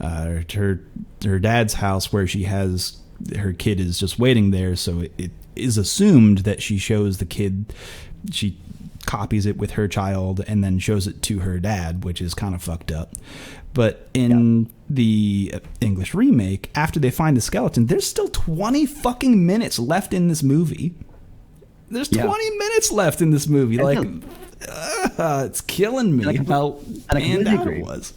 her dad's house where she has her kid is just waiting there. So it is assumed that she shows the kid. She copies it with her child and then shows it to her dad, which is kind of fucked up. But in the English remake, after they find the skeleton, there's still 20 fucking minutes left in this movie. There's 20 minutes left in this movie. Like, it's killing me how panned out it was.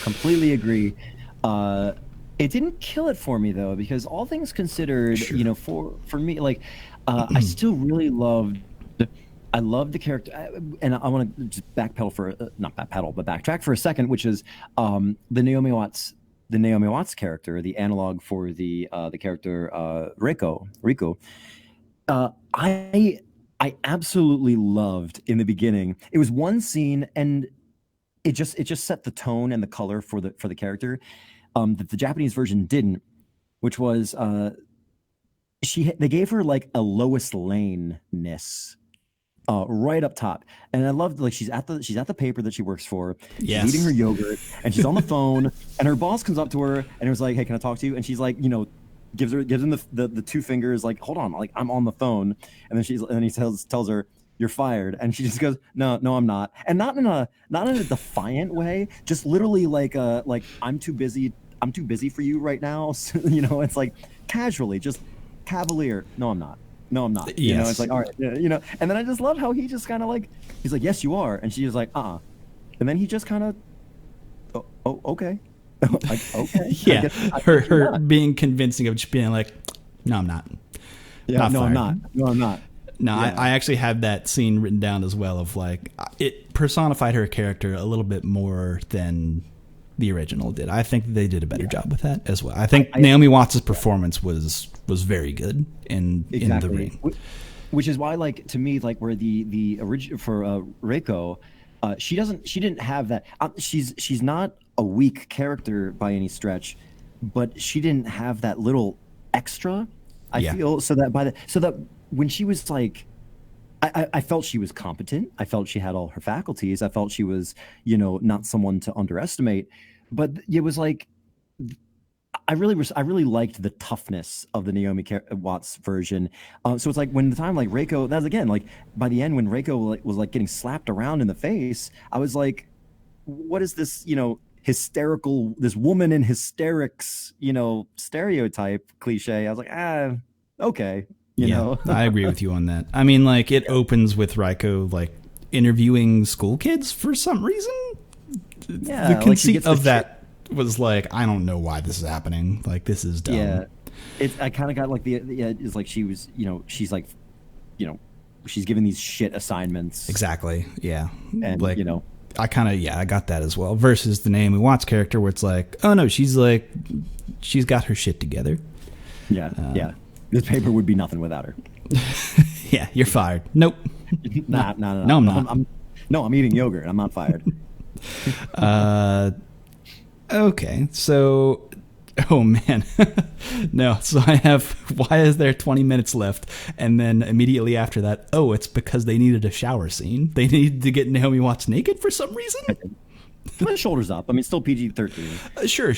Completely agree. It didn't kill it for me though, because all things considered, for me, like, I still really loved. I love the character, and I want to just backtrack for a second, which is the Naomi Watts character, the analog for the character Riku. I absolutely loved in the beginning. It was one scene, and it just set the tone and the color for the character that the Japanese version didn't, which was they gave her like a Lois Lane-ness. Right up top, and I loved like she's at the paper that she works for. She's eating her yogurt, and she's on the phone, and her boss comes up to her and it was like, "Hey, can I talk to you?" And she's like, gives him the two fingers, like, "Hold on, like I'm on the phone." And then he tells her, "You're fired," and she just goes, "No, I'm not," and not in a defiant way, just literally like I'm too busy for you right now. So, it's like casually, just cavalier. No, I'm not. Yes. It's like, all right, and then I just love how he just kind of like, he's like, "Yes, you are," and she's like, and then he just kind of, okay, like, okay, yeah, her being convincing of just being like, "No, I'm not." Yeah, I'm not. No, yeah. I actually had that scene written down as well of like, it personified her character a little bit more than the original did. I think they did a better job with that as well. I think Naomi Watts' performance was very good in the ring. Which is why, like, to me, like, where the original for Reiko, she didn't have that. She's not a weak character by any stretch, but she didn't have that little extra. I feel so that when she was like I felt she was competent. I felt she had all her faculties. I felt she was, not someone to underestimate. But it was like I really liked the toughness of the Naomi Watts version. So it's like when the time like Reiko, that's again like by the end when Reiko was like getting slapped around in the face, I was like, what is this? Hysterical, this woman in hysterics, stereotype cliche. I was like, okay. I agree with you on that. I mean, like, it opens with Reiko, like, interviewing school kids for some reason. Yeah, the conceit of that was like, I don't know why this is happening. Like, this is dumb. Yeah, I kind of got like it's like she was, she's like, she's given these shit assignments. Exactly. Yeah. And like, I got that as well. Versus the Naomi Watts character, where it's like, oh no, she's got her shit together. Yeah. This paper would be nothing without her. Yeah, you're fired. Nope. No, I'm not. I'm eating yogurt. I'm not fired. Okay, so, oh man, no. So I have, why is there 20 minutes left? And then immediately after that, oh, it's because they needed a shower scene. They needed to get Naomi Watts naked for some reason. My shoulders up. I mean, still PG-13. Sure.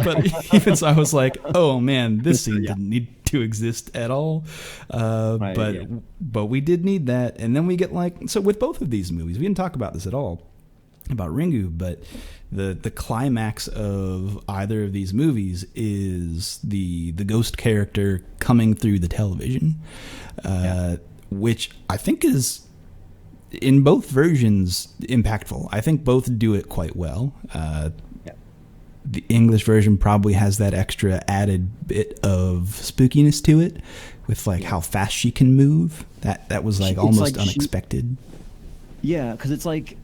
But even so, I was like, oh man, this scene didn't need to exist at all. But we did need that. And then we get so with both of these movies, we didn't talk about this at all, about Ringu, but the climax of either of these movies is the ghost character coming through the television, which I think is, in both versions, impactful. I think both do it quite well. The English version probably has that extra added bit of spookiness to it, with how fast she can move. That was almost unexpected. Because it's like,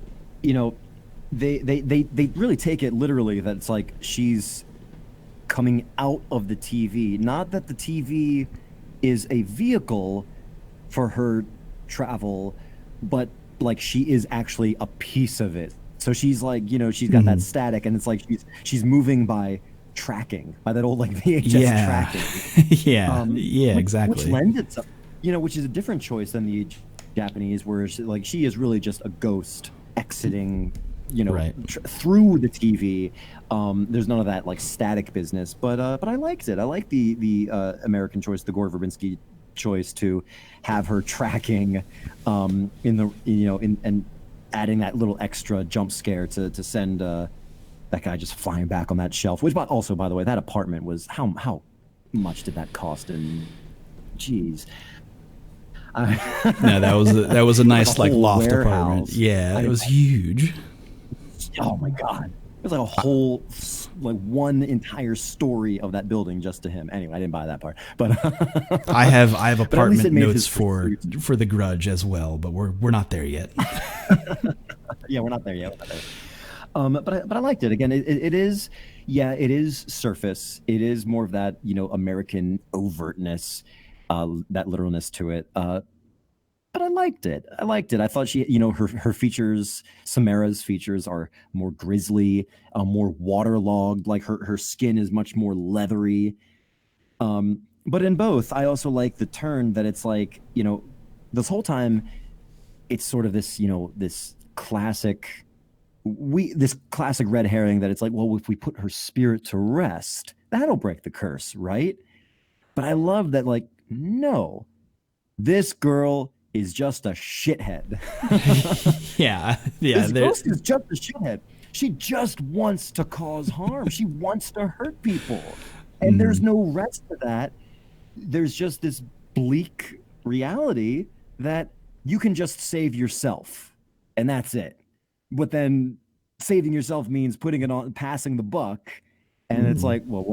they really take it literally that it's like she's coming out of the TV. Not that the TV is a vehicle for her travel, but like she is actually a piece of it. So she's like, she's got that static, and it's like she's moving by tracking, by that old VHS tracking. Exactly. Which lends itself, which is a different choice than the Japanese, where she is really just a ghost exiting, through the TV. There's none of that static business, but I liked it. I like the American choice, the Gore Verbinski choice to have her tracking in the and adding that little extra jump scare to send that guy just flying back on that shelf. Which, also, by the way, that apartment was how much did that cost? And geez. No, that was a nice loft warehouse. apartment. Yeah, it was huge. Oh my god, it was like a whole one entire story of that building just to him. Anyway, I didn't buy that part, but I have apartment notes for the Grudge as well, but we're not there yet. Yeah, we're not there yet. But I liked it. Again, it is surface. It is more of that American overtness, that literalness to it. But I liked it. I thought she, her features, Samara's features are more grisly, more waterlogged. Like her skin is much more leathery. But in both, I also like the turn that it's like, this whole time, it's sort of this, this classic red herring that it's like, well, if we put her spirit to rest, that'll break the curse, right? But I love that, no, this girl is just a shithead. This ghost is just a shithead. She just wants to cause harm. She wants to hurt people. And there's no rest to that. There's just this bleak reality that you can just save yourself, and that's it. But then saving yourself means putting it on, passing the buck, and it's like, well,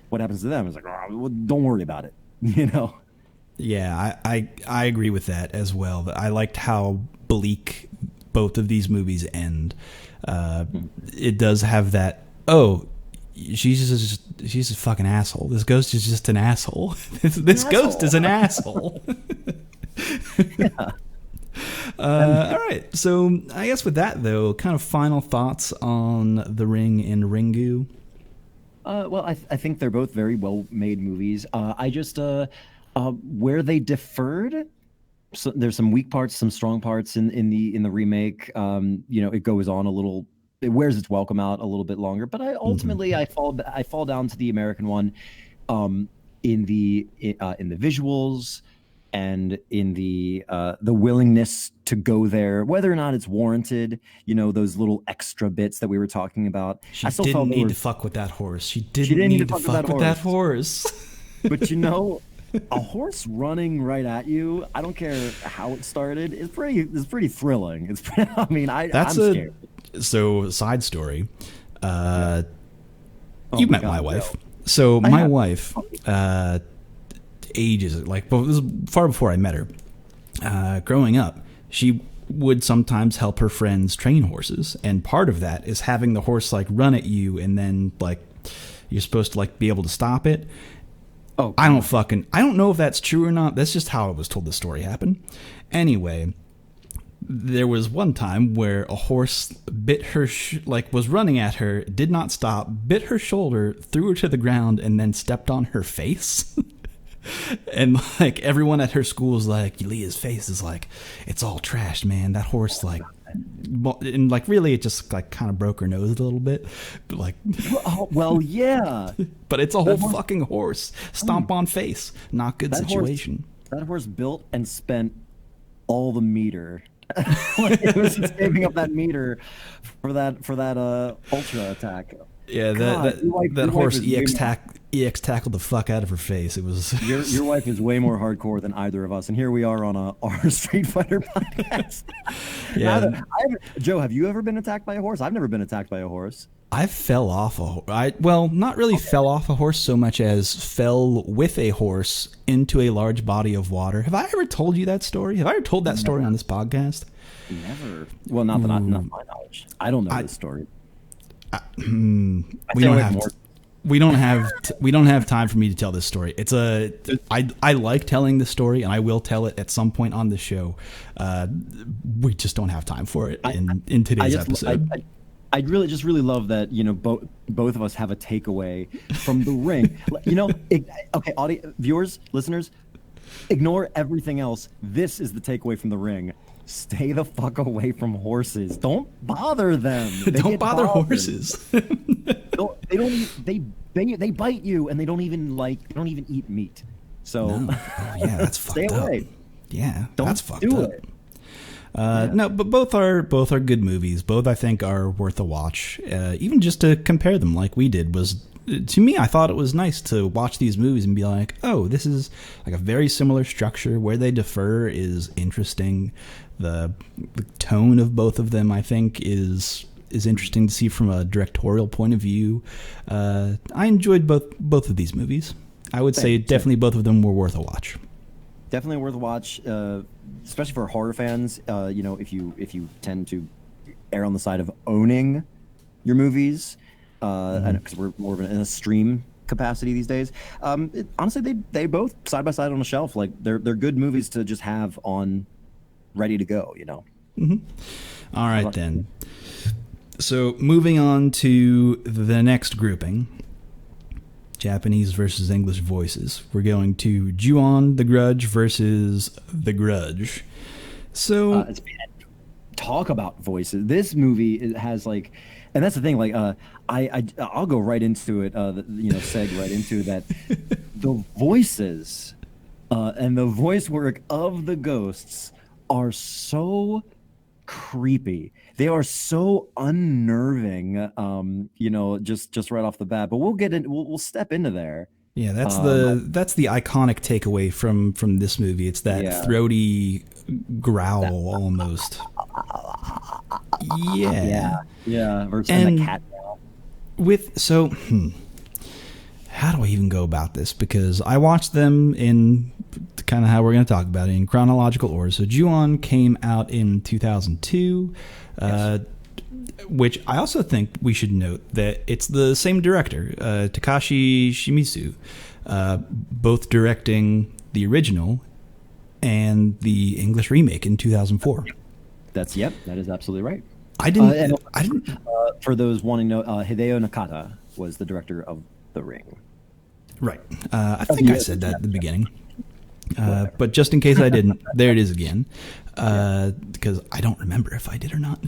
what happens to them? It's like, well, don't worry about it, Yeah, I agree with that as well. I liked how bleak both of these movies end. It does have that, she's a fucking asshole. This ghost is just an asshole. This ghost is an asshole. Yeah. All right. So I guess with that, though, kind of final thoughts on The Ring and Ringu. Well, I think they're both very well-made movies. I just... where they differed so there's some weak parts, some strong parts in the remake. It goes on a little. It wears its welcome out a little bit longer, but I fall down to the American one, in the visuals and in the willingness to go there, whether or not it's warranted. Those little extra bits that we were talking about. She didn't need to fuck with that horse. She didn't need to fuck with that horse. But a horse running right at you, I don't care how it started, it's pretty thrilling. I'm scared. So, side story. Oh You met my wife. No. So my wife, ages, like, this was far before I met her. Growing up, she would sometimes help her friends train horses, and part of that is having the horse like run at you, and then like you're supposed to like be able to stop it. Oh, I don't know if that's true or not. That's just how I was told the story happened. Anyway, there was one time where a horse bit her, was running at her, did not stop, bit her shoulder, threw her to the ground, and then stepped on her face. And like everyone at her school was like, Leah's face is like, it's all trashed, man. That horse, like, and like really it just like kind of broke her nose a little bit, but like, well, yeah. But it's a whole fucking horse. Stomp on face. Not good situation. That horse built and spent all the meter. It was just saving up that meter for that ultra attack. Yeah, that horse EX tackled the fuck out of her face. It was your wife is way more hardcore than either of us, and here we are on our Street Fighter podcast. Yeah, Joe, have you ever been attacked by a horse? I've never been attacked by a horse. I fell off not really fell off a horse so much as fell with a horse into a large body of water. Have I ever told you that story? Have I ever told that story on this podcast? Never. Well, not my knowledge. I don't know this story. We don't have time for me to tell this story. I like telling this story, and I will tell it at some point on the show. We just don't have time for it in today's episode. I really love that both of us have a takeaway from the ring. Okay, viewers, listeners, ignore everything else. This is the takeaway from the ring. Stay the fuck away from horses. Don't bother them. Don't bother horses. They bite you, and they don't even eat meat. So no. Oh, yeah, that's fucked stay away. Up. Yeah, don't that's fucked do up. It. No, but both are good movies. Both I think are worth a watch. Even just to compare them, like we did, was to me. I thought it was nice to watch these movies and be like, oh, this is like a very similar structure. Where they differ is interesting. The tone of both of them, I think, is interesting to see from a directorial point of view. I enjoyed both of these movies. I would say definitely both of them were worth a watch. Definitely worth a watch, especially for horror fans. If you tend to err on the side of owning your movies, because we're more of in a stream capacity these days. Honestly, they both side by side on a shelf. Like they're good movies to just have on, ready to go. Mm-hmm. All right then. So moving on to the next grouping. Japanese versus English voices. We're going to Ju-on, The Grudge versus The Grudge. So talk about voices. This movie has like, and that's the thing. Like, I'll go right into it. Seg right into that. The voices and the voice work of the ghosts are so creepy. They are so unnerving, just right off the bat. But we'll step into there. Yeah, that's the iconic takeaway from this movie. It's that throaty growl almost. Yeah. Versus the cat meow. How do I even go about this? Because I watched them in kind of how we're going to talk about it in chronological order. So Ju-on came out in 2002, which I also think we should note that it's the same director, Takashi Shimizu, both directing the original and the English remake in 2004. That is absolutely right. I didn't. For those wanting to know, Hideo Nakata was the director of The Ring. Right. I think I said that at the beginning. But just in case I didn't, there it is again. Because I don't remember if I did or not.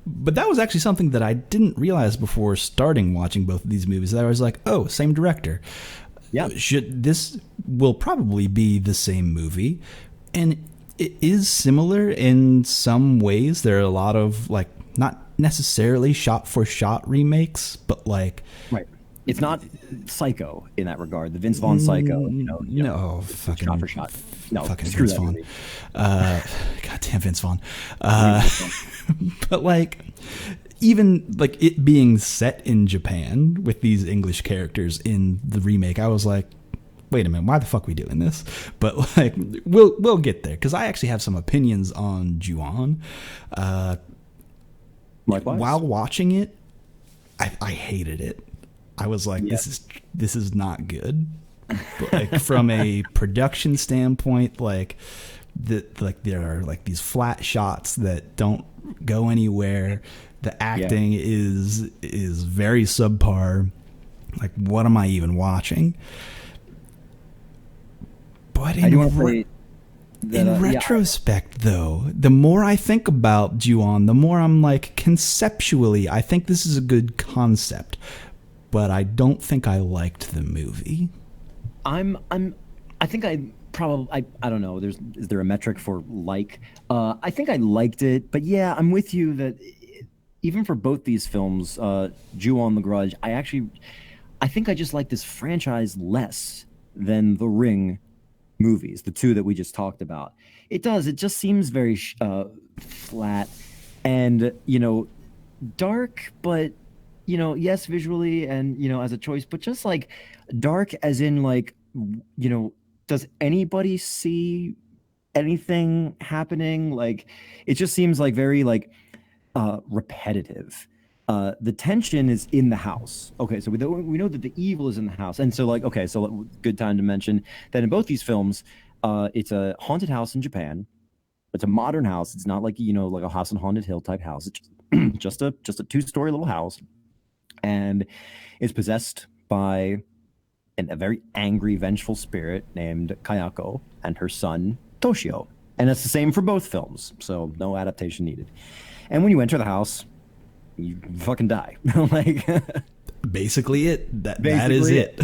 But that was actually something that I didn't realize before starting watching both of these movies. That I was like, oh, same director. Yeah. This will probably be the same movie. And it is similar in some ways. There are a lot of, like, not necessarily shot-for-shot remakes, but, like... Right. It's not Psycho in that regard. The Vince Vaughn Psycho, no, fucking shot for shot. No, fucking screw Vince that Vaughn. movie. Goddamn Vince Vaughn. But like, even like it being set in Japan with these English characters in the remake, I was like, wait a minute, why the fuck are we doing this? But like, we'll get there because I actually have some opinions on Ju-on. Likewise. While watching it, I hated it. I was like, this is not good. But, like, from a production standpoint, like there are like these flat shots that don't go anywhere. The acting is very subpar. Like, what am I even watching? But in retrospect, though, the more I think about Ju-on, the more I'm like, conceptually, I think this is a good concept. But I don't think I liked the movie. I think I don't know. Is there a metric for like? I think I liked it, but yeah, I'm with you that even for both these films, Ju-on, The Grudge, I think I just like this franchise less than the Ring movies, the two that we just talked about. It just seems very flat and dark, but. Yes, visually and, as a choice, but just like dark as in like, does anybody see anything happening? Like, it just seems like very like repetitive. The tension is in the house. Okay, so we know that the evil is in the house. And so like, okay, so good time to mention that in both these films, it's a haunted house in Japan. It's a modern house. It's not like, like a House on Haunted Hill type house. It's just a 2-story little house. And is possessed by a very angry, vengeful spirit named Kayako and her son, Toshio. And it's the same for both films, so no adaptation needed. And when you enter the house, you fucking die. Like, basically it. That is it.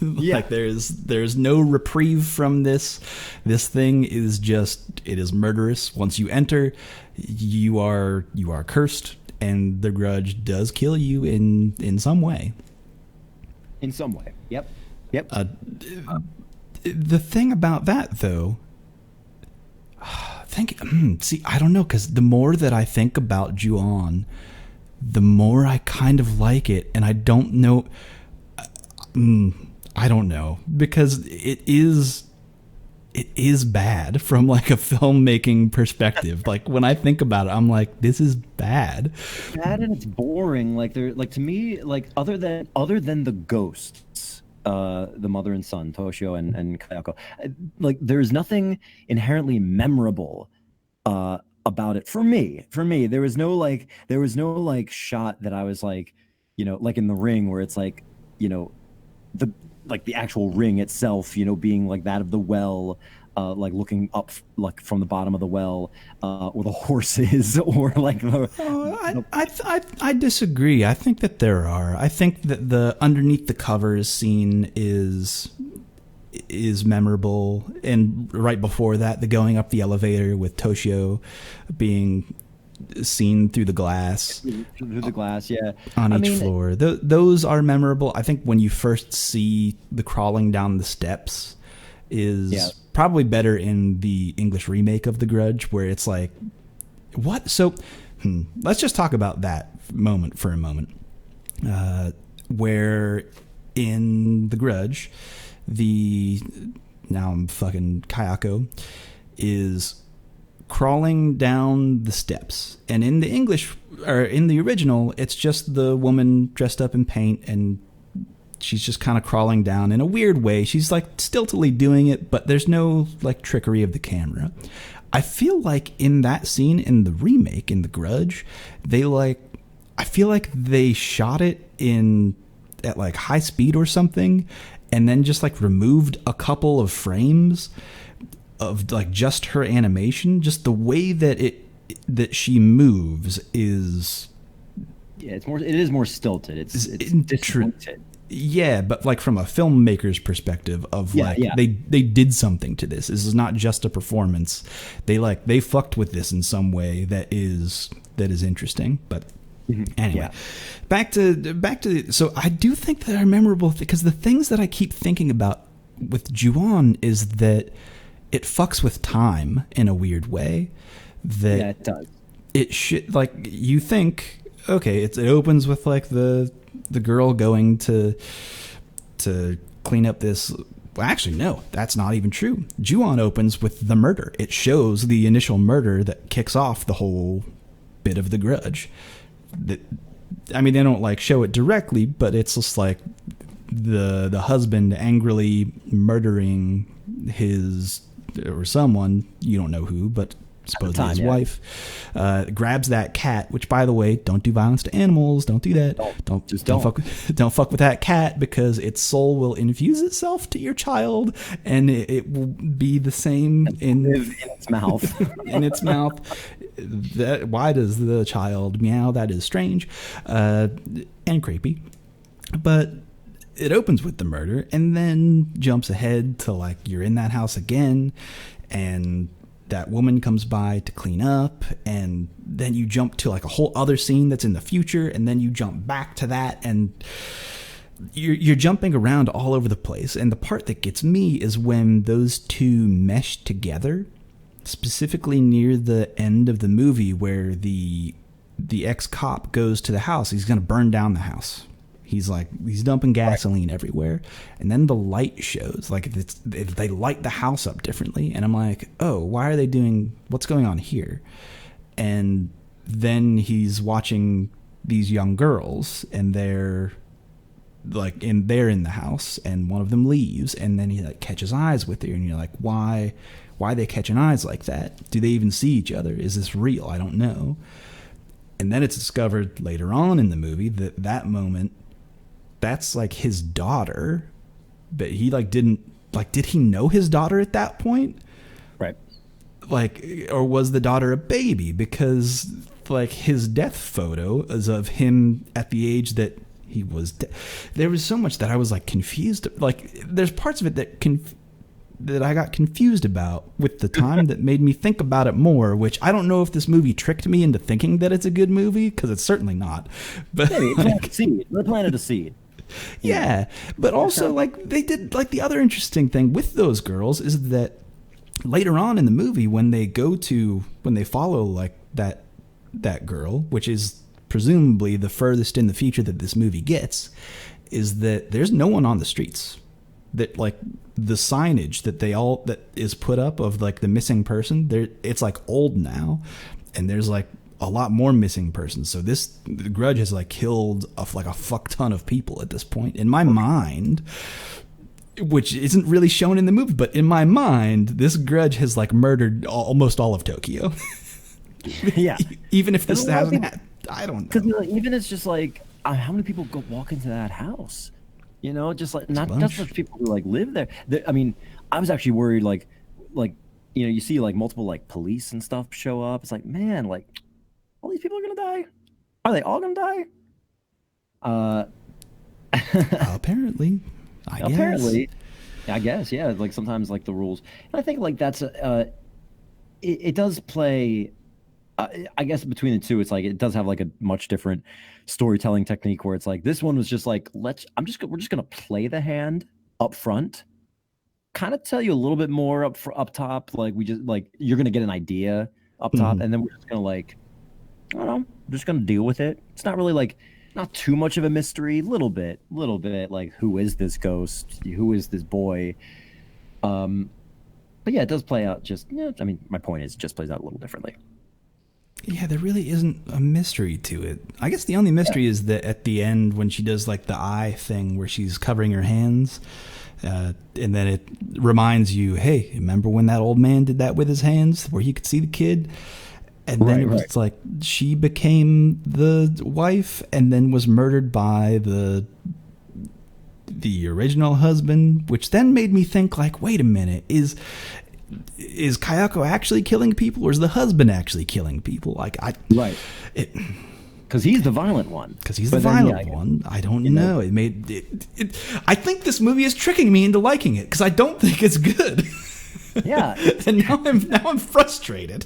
Like, there's no reprieve from this. This thing is it is murderous. Once you enter, you are cursed. And the Grudge does kill you in some way. In some way. Yep. The thing about that, though, I don't know, because the more that I think about Ju-on, the more I kind of like it, and I don't know. I don't know, because it is bad from like a filmmaking perspective. Like, when I think about it, I'm like, this is bad. Bad, and it's boring. Like, to me, like, other than the ghosts, the mother and son, Toshio and Kayako, like, there's nothing inherently memorable about it for me. There was no like shot that I was like, like in The Ring, where it's like, the actual ring itself, being like that of the well, like looking up like from the bottom of the well, or the horses, or like I disagree. I think that there are. I think that the underneath the covers scene is memorable, and right before that, the going up the elevator with Toshio being seen through the glass. On each floor. Those are memorable. I think when you first see the crawling down the steps is probably better in the English remake of The Grudge, where it's like, what? So let's just talk about that moment for a moment. Where in The Grudge, now I'm fucking Kayako is crawling down the steps, and in the English, or in the original, it's just the woman dressed up in paint, and she's just kind of crawling down in a weird way. She's like stiltily doing it, but there's no like trickery of the camera. I feel like in that scene in the remake, in The Grudge, I feel like they shot it at like high speed or something, and then just like removed a couple of frames of like just her animation, just the way that she moves is it is more stilted. It's disjointed. Yeah, but like from a filmmaker's perspective of they did something to this. This is not just a performance. They fucked with this in some way that is interesting. But anyway, back to so I do think that are memorable because the things that I keep thinking about with Ju-on is that it fucks with time in a weird way. That it does. It should, like, you think, okay, it opens with like the girl going to clean up this. Well, actually, no, that's not even true. Ju-on opens with the murder. It shows the initial murder that kicks off the whole bit of the Grudge. I mean, they don't like show it directly, but it's just like the husband angrily murdering his or someone, you don't know who, but supposedly his wife, grabs that cat, which, by the way, don't do violence to animals. Don't do that. Don't fuck with that cat, because its soul will infuse itself to your child, and it will be the same in its mouth. In its mouth. Why does the child meow? That is strange and creepy. But it opens with the murder and then jumps ahead to like you're in that house again, and that woman comes by to clean up, and then you jump to like a whole other scene that's in the future, and then you jump back to that, and you're jumping around all over the place. And the part that gets me is when those two mesh together, specifically near the end of the movie where the ex-cop goes to the house. He's going to burn down the house. He's dumping gasoline everywhere, and then the light shows. Like they light the house up differently, and I'm like, oh, why are they doing? What's going on here? And then he's watching these young girls, and they're in the house, and one of them leaves, and then he like catches eyes with her, and you're like, why are they catching eyes like that? Do they even see each other? Is this real? I don't know. And then it's discovered later on in the movie that moment, that's like his daughter, but he did he know his daughter at that point? Right. Or was the daughter a baby? Because like his death photo is of him at the age that he was. There was so much that I was like confused. Like there's parts of it that I got confused about with the time that made me think about it more, which I don't know if this movie tricked me into thinking that it's a good movie, because it's certainly not. But maybe they planted a seed. Yeah, but also like they did, like the other interesting thing with those girls is that later on in the movie when they follow like that girl, which is presumably the furthest in the future that this movie gets, is that there's no one on the streets. That like the signage that is put up of like the missing person, it's like old now, and there's like a lot more missing persons. So the Grudge has like killed a fuck ton of people at this point. In my mind, which isn't really shown in the movie, but in my mind, this Grudge has like murdered almost all of Tokyo. Yeah. Even if this hasn't happened, I don't know. Because even it's just like, how many people walk into that house? You know, just like not just the people who like live there. I mean, I was actually worried, like you see like multiple like police and stuff show up. It's like, man, like all these people are gonna die. Are they all gonna die? Apparently, I guess, yeah. Like sometimes like the rules, and I think like that's it does play. I guess between the two, it's like it does have like a much different storytelling technique where it's like this one was just like we're just gonna play the hand up front, kind of tell you a little bit more up top, like we just like you're gonna get an idea up top, and then we're just gonna like I don't know, we're just gonna deal with it. It's not really like not too much of a mystery, little bit like who is this ghost, who is this boy, but yeah, it does play out just I mean my point is it just plays out a little differently. Yeah, there really isn't a mystery to it. I guess the only mystery is that at the end when she does like the eye thing where she's covering her hands, and then it reminds you, hey, remember when that old man did that with his hands where he could see the kid? And then it was like she became the wife and then was murdered by the the original husband, which then made me think, like, wait a minute, is Kayako actually killing people, or is the husband actually killing people? Like, right. Because he's the violent one. Because he's the violent one. I don't know. It made it. I think this movie is tricking me into liking it because I don't think it's good. Yeah. And now I'm frustrated.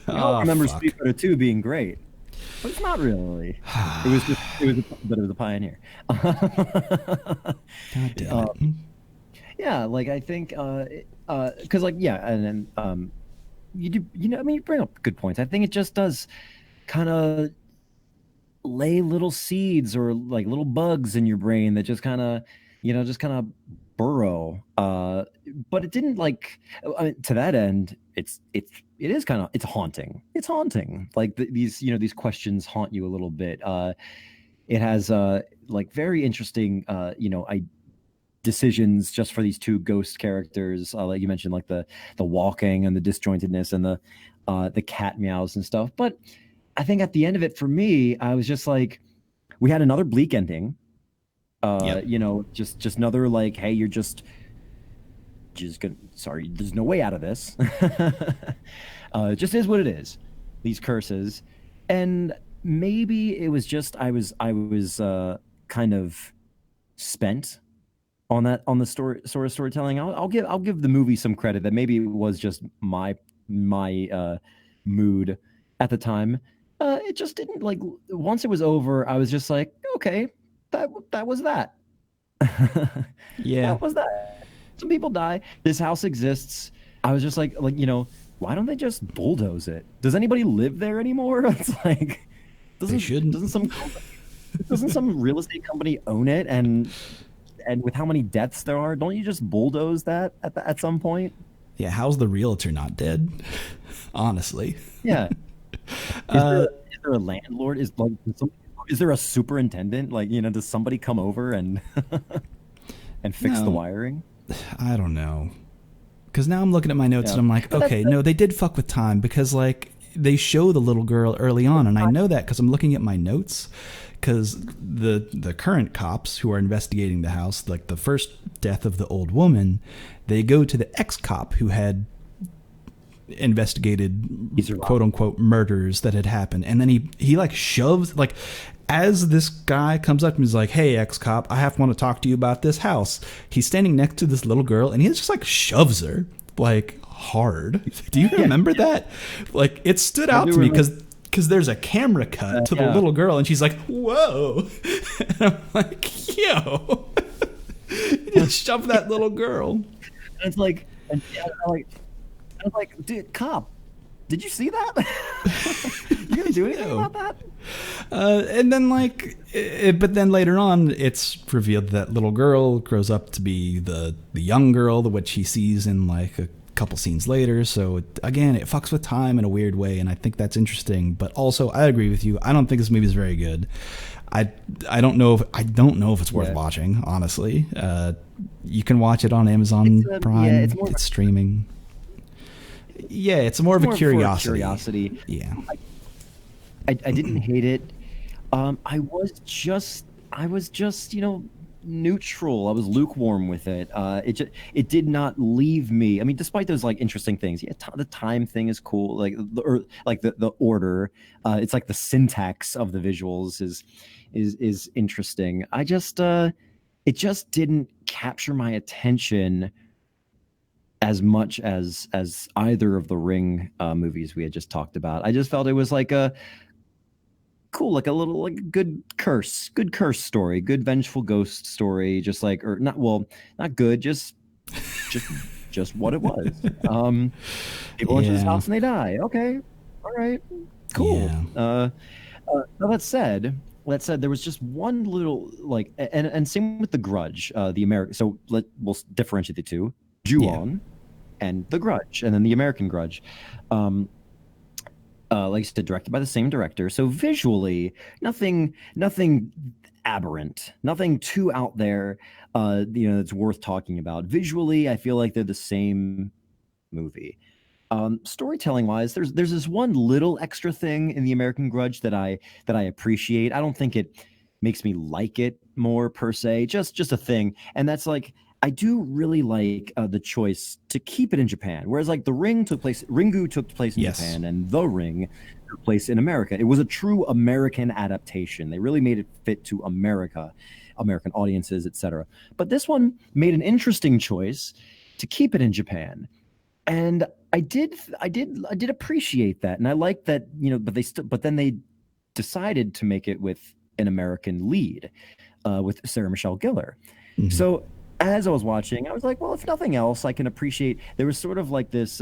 I remember Street Fighter 2 being great, but it's not really. But it was a pioneer. God damn it. Yeah, like I think, because like and then you do, I mean, you bring up good points. I think it just does kind of lay little seeds or like little bugs in your brain that just kind of, burrow. But it didn't like, I mean, to that end, it is kind of, it's haunting. It's haunting. Like these questions haunt you a little bit. It has like very interesting, decisions just for these two ghost characters, like you mentioned, like the walking and the disjointedness and the cat meows and stuff. But I think at the end of it, for me, I was just like, we had another bleak ending. Just another like, hey, you're just gonna, sorry, there's no way out of this. It just is what it is. These curses, and maybe it was just I was kind of spent on the storytelling. I'll give the movie some credit that maybe it was just my mood at the time. It just didn't, like, once it was over, I was just like, okay, that was that. Yeah, that was that. Some people die. This house exists. I was just like, why don't they just bulldoze it? Does anybody live there anymore? It's like, they shouldn't. Doesn't some real estate company own it? And with how many deaths there are, don't you just bulldoze that at some point? Yeah, how's the realtor not dead? Honestly. Yeah. Is there a landlord? Is there a superintendent? Like, does somebody come over and fix the wiring? I don't know. Because now I'm looking at my notes and I'm like, okay, no, they did fuck with time because, like, they show the little girl early on, and I know that because I'm looking at my notes. Because the current cops who are investigating the house, like the first death of the old woman, they go to the ex-cop who had investigated quote unquote murders that had happened, and then he like shoves, like, as this guy comes up and he's like, hey, ex-cop, I want to talk to you about this house. He's standing next to this little girl and he just like shoves her like hard. Do you remember that? Like, it stood out to me because there's a camera cut to the little girl and she's like, whoa. And I'm like, yo, just shove that little girl. And it's like, I was like, dude, cop, did you see that? You gonna do anything about that? And then, like, but then later on, it's revealed that little girl grows up to be the young girl, which he sees in like a couple scenes later. So again, it fucks with time in a weird way, and I think that's interesting. But also, I agree with you. I don't think this movie is very good. I don't know if it's worth watching. Honestly, you can watch it on Amazon Prime. Yeah, it's streaming. Yeah, it's more of a curiosity. Yeah, I didn't hate it. I was just neutral. I was lukewarm with it. It did not leave me. I mean, despite those like interesting things, the time thing is cool. Like the order. It's like the syntax of the visuals is interesting. I just it just didn't capture my attention as much as either of the Ring movies we had just talked about. I just felt it was like a cool, like a little, like good curse story, good vengeful ghost story, just like, or not, well, not good, just what it was. People enter this house and they die. Okay, all right, cool. Yeah. That said, there was just one little, like, and same with the Grudge, the American. So we'll differentiate the two. Ju-on and the Grudge, and then the American Grudge. Like I said, directed by the same director. So visually, nothing aberrant, nothing too out there, that's worth talking about. Visually, I feel like they're the same movie. Storytelling wise, there's this one little extra thing in the American Grudge that I appreciate. I don't think it makes me like it more per se. Just a thing. And that's like, I do really like the choice to keep it in Japan. Whereas like Ringu took place in Japan, and The Ring took place in America. It was a true American adaptation. They really made it fit to America, American audiences, etc. But this one made an interesting choice to keep it in Japan. And I did appreciate that. And I like that, you know, but then they decided to make it with an American lead, with Sarah Michelle Gellar. Mm-hmm. So as I was watching, I was like, well, if nothing else, I can appreciate, there was sort of like this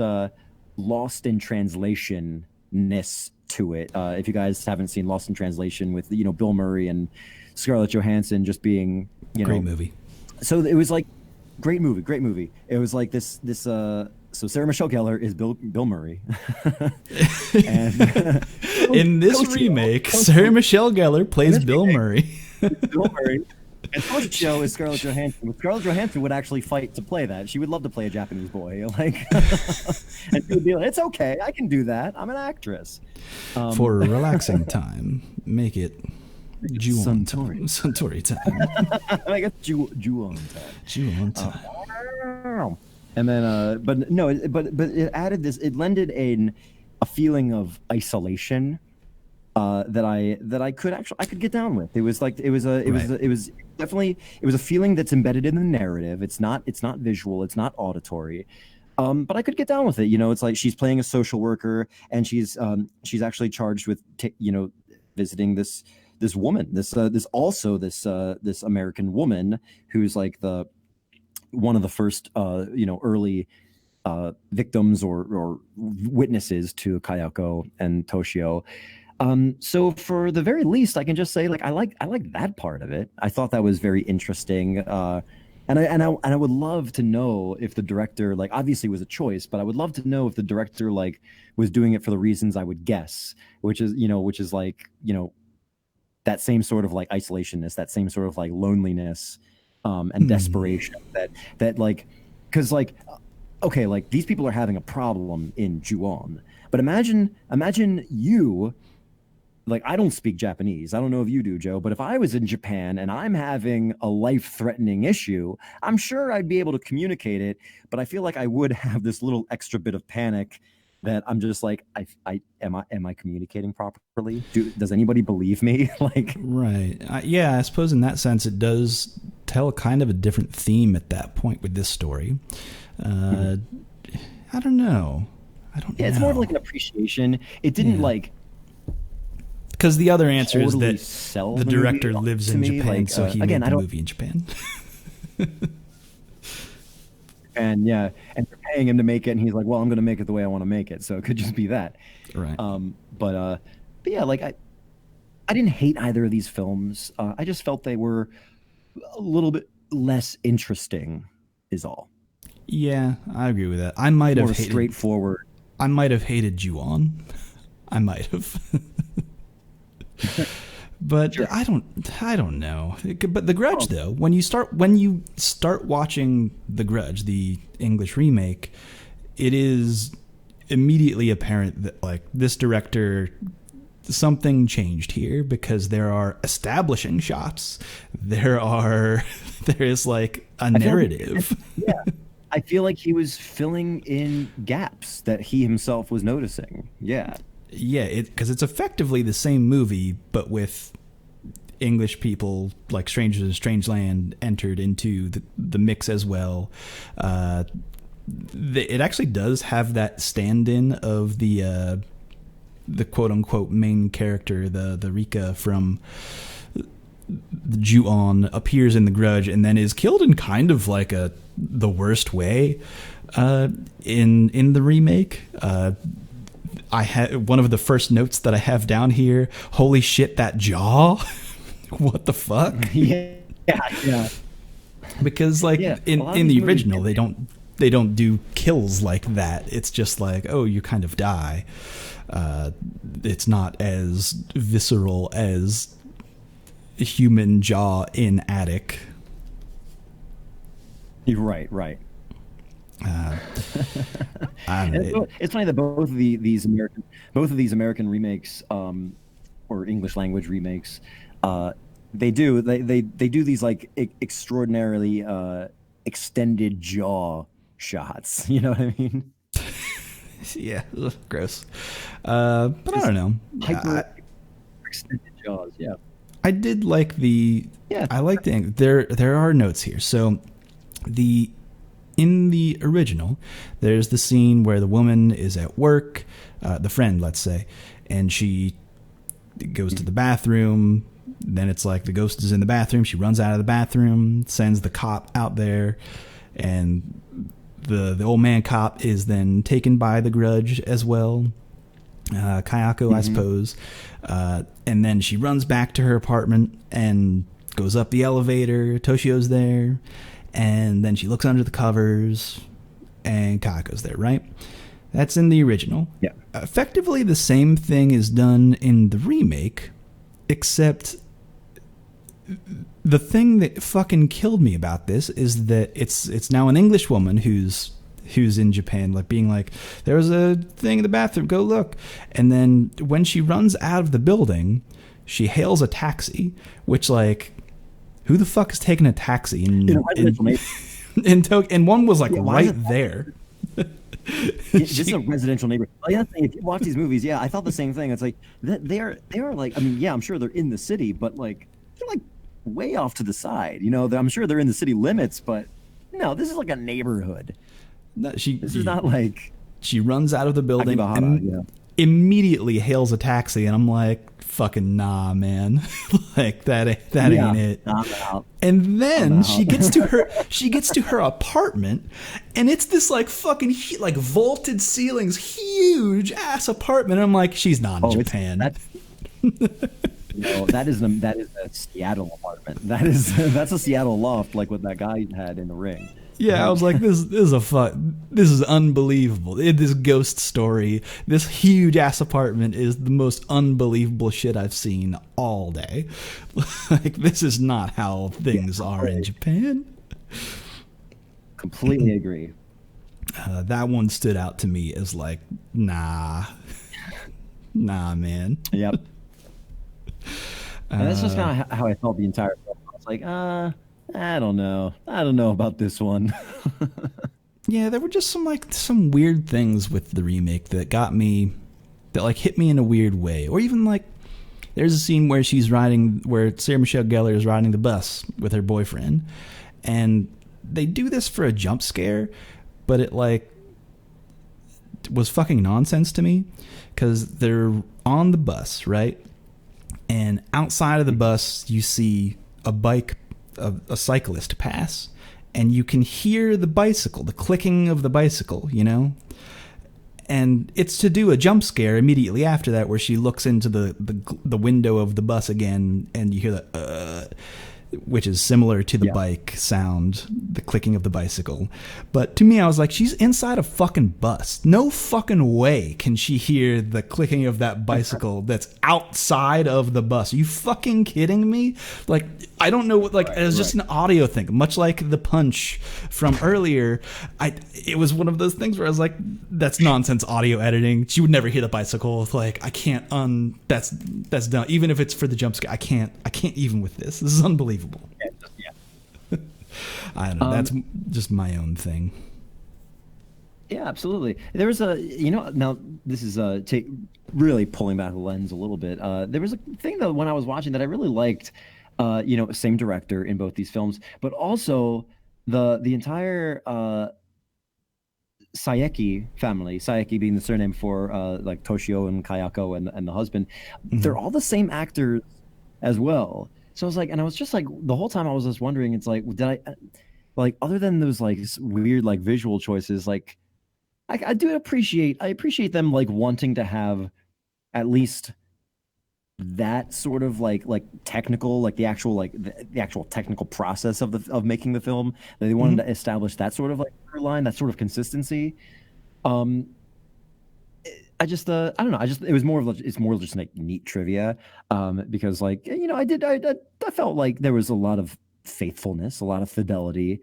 lost in translation-ness to it. If you guys haven't seen Lost in Translation with, you know, Bill Murray and Scarlett Johansson just being, you know. Great movie. So it was like, great movie. It was like this so Sarah Michelle Gellar is Bill Murray. And in this remake, Sarah Michelle Gellar plays Bill Murray. Bill Murray. And Toshio is Scarlett Johansson. But Scarlett Johansson would actually fight to play that. She would love to play a Japanese boy. Like, and she would be like, it's okay, I can do that. I'm an actress. For relaxing time, make it Suntory time. I guess Ju-on time. Ju-on time. And then, but no, but it added this. It lended in a feeling of isolation that I could get down with. It was definitely a feeling that's embedded in the narrative. It's not visual. It's not auditory. But I could get down with it. You know, it's like she's playing a social worker, and she's actually charged with visiting this woman, this American woman who's like one of the first early victims or witnesses to Kayako and Toshio. So for the very least, I can just say, like, I like that part of it. I thought that was very interesting. And I would love to know if the director, like, obviously it was a choice, but I would love to know if the director, like, was doing it for the reasons I would guess, which is like, you know, that same sort of like isolationness, that same sort of like loneliness, and desperation that like, because like, okay, like these people are having a problem in Ju-on, but imagine you, like, I don't speak Japanese. I don't know if you do, Joe, but if I was in Japan and I'm having a life-threatening issue, I'm sure I'd be able to communicate it, but I feel like I would have this little extra bit of panic that I'm just like, am I communicating properly? Does anybody believe me? Like, right. Yeah, I suppose in that sense it does tell kind of a different theme at that point with this story. I don't know. Yeah, it's more of like an apprappreciation. It didn't like, because the other answer totally is that the director lives in Japan, like, so he made the movie in Japan. And yeah, and they're paying him to make it, and he's like, "Well, I'm going to make it the way I want to make it." So it could just be that, right? But yeah, like I didn't hate either of these films. I just felt they were a little bit less interesting, is all. Yeah, I agree with that. I might have hated straightforward. I might have hated Ju-on. I might have. But sure. I don't know. But The Grudge, though, when you start watching The Grudge, the English remake, it is immediately apparent that, like, this director, something changed here, because there are establishing shots. There is like a narrative. I feel like he was filling in gaps that he himself was noticing. Yeah. Yeah, because it's effectively the same movie, but with English people, like strangers in a strange land, entered into the mix as well. It actually does have that stand-in of the quote-unquote main character, the Rika from the Ju-on, appears in The Grudge and then is killed in kind of like the worst way in the remake. I had one of the first notes that I have down here. Holy shit, that jaw! What the fuck? Yeah. Because like in the original, they don't do kills like that. It's just like, oh, you kind of die. It's not as visceral as human jaw in Attic. You're right. It's funny that both of these American remakes, or English language remakes, They do. They do these like extraordinarily extended jaw shots. You know what I mean? Yeah, ugh, gross. But I don't know. Hyper extended jaws. Yeah. I did like the. Yeah. I like the. There are notes here. So, in the original, there's the scene where the woman is at work, the friend, let's say, and she goes to the bathroom. Then it's like the ghost is in the bathroom. She runs out of the bathroom, sends the cop out there, and the old man cop is then taken by the Grudge as well. Kayako, I suppose. And then she runs back to her apartment and goes up the elevator. Toshio's there. And then she looks under the covers and Kayako's there, right? That's in the original. Yeah. Effectively, the same thing is done in the remake, except the thing that fucking killed me about this is that it's now an English woman who's in Japan, like being like, there was a thing in the bathroom, go look. And then when she runs out of the building, she hails a taxi, which, like, who the fuck is taking a taxi in and one was like right there. This is a residential neighborhood. The other thing, if you watch these movies, I thought the same thing. It's like they are like, I mean, yeah, I'm sure they're in the city, but like they're like way off to the side. You know, I'm sure they're in the city limits, but no, this is like a neighborhood. No, this is not like. She runs out of the building and immediately hails a taxi, and I'm like, fucking nah, man. Like that ain't it. And then she gets to her apartment, and it's this like fucking like vaulted ceilings, huge ass apartment. And I'm like, she's not in Japan. No, that is a Seattle apartment. That's a Seattle loft, like what that guy had in The Ring. Yeah, I was like, this is unbelievable. This ghost story, this huge ass apartment is the most unbelievable shit I've seen all day. Like, this is not how things are in Japan. Completely agree. That one stood out to me as like, nah, man. Yep. And that's just kind of how I felt the entire film. I was like, I don't know about this one. Yeah, there were just some weird things with the remake that like hit me in a weird way. Or even like, there's a scene where where Sarah Michelle Gellar is riding the bus with her boyfriend, and they do this for a jump scare, but it like was fucking nonsense to me, because they're on the bus, right? And outside of the bus, you see a cyclist pass, and you can hear the clicking of the bicycle, you know? And it's to do a jump scare immediately after that, where she looks into the window of the bus again, and you hear the which is similar to the bike sound, the clicking of the bicycle. But to me, I was like, she's inside a fucking bus. No fucking way can she hear the clicking of that bicycle that's outside of the bus. Are you fucking kidding me? Like, I don't know what, like, it was just an audio thing, much like the punch from earlier. It was one of those things where I was like, that's nonsense audio editing. She would never hear the bicycle. Like, I can't that's done. Even if it's for the jump scare, I can't even with this. This is unbelievable. Yeah. I don't know. That's just my own thing. Yeah, absolutely. There was now this is really pulling back the lens a little bit. There was a thing though when I was watching that I really liked. Same director in both these films, but also the entire Saeki family, Saeki being the surname for like Toshio and Kayako and the husband. Mm-hmm. They're all the same actors as well. So I was like, and I was just like, the whole time I was just wondering, it's like, did I, like, other than those like weird like visual choices, like I appreciate them like wanting to have at least that sort of like technical, like the actual technical process of making the film, that they wanted to establish that sort of like line, that sort of consistency. I just I don't know. It's more just like neat trivia, because like, you know, I felt like there was a lot of faithfulness, a lot of fidelity,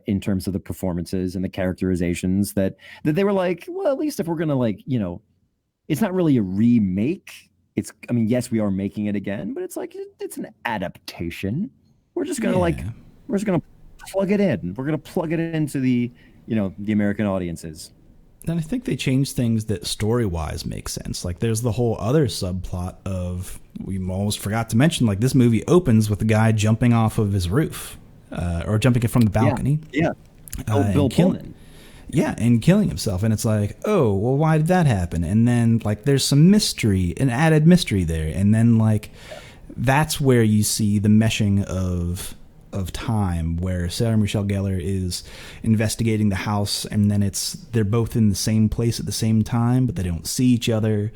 in terms of the performances and the characterizations that they were like, well, at least if we're gonna, like, you know, it's not really a remake I mean, yes, we are making it again, but it's like it's an adaptation. We're just gonna we're just gonna plug it in. We're gonna plug it into the the American audiences. And I think they changed things that story-wise make sense. Like, there's the whole other subplot of, we almost forgot to mention, like, this movie opens with the guy jumping off of his roof, or jumping from the balcony. Yeah. Bill Pullman. Yeah, and killing himself. And it's like, oh, well, why did that happen? And then, like, there's some mystery, an added mystery there. And then, like, that's where you see the meshing of time, where Sarah Michelle Gellar is investigating the house, and then they're both in the same place at the same time, but they don't see each other,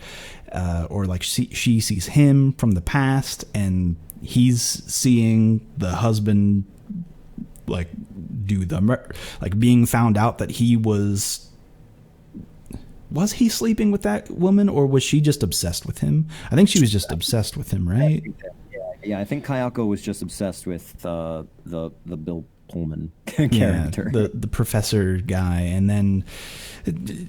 or like she sees him from the past, and he's seeing the husband like do like being found out that he was he sleeping with that woman, or was she just obsessed with him? I think she was just obsessed with him, right? Yeah, I think Kayako was just obsessed with the Bill Pullman character, the professor guy. And then,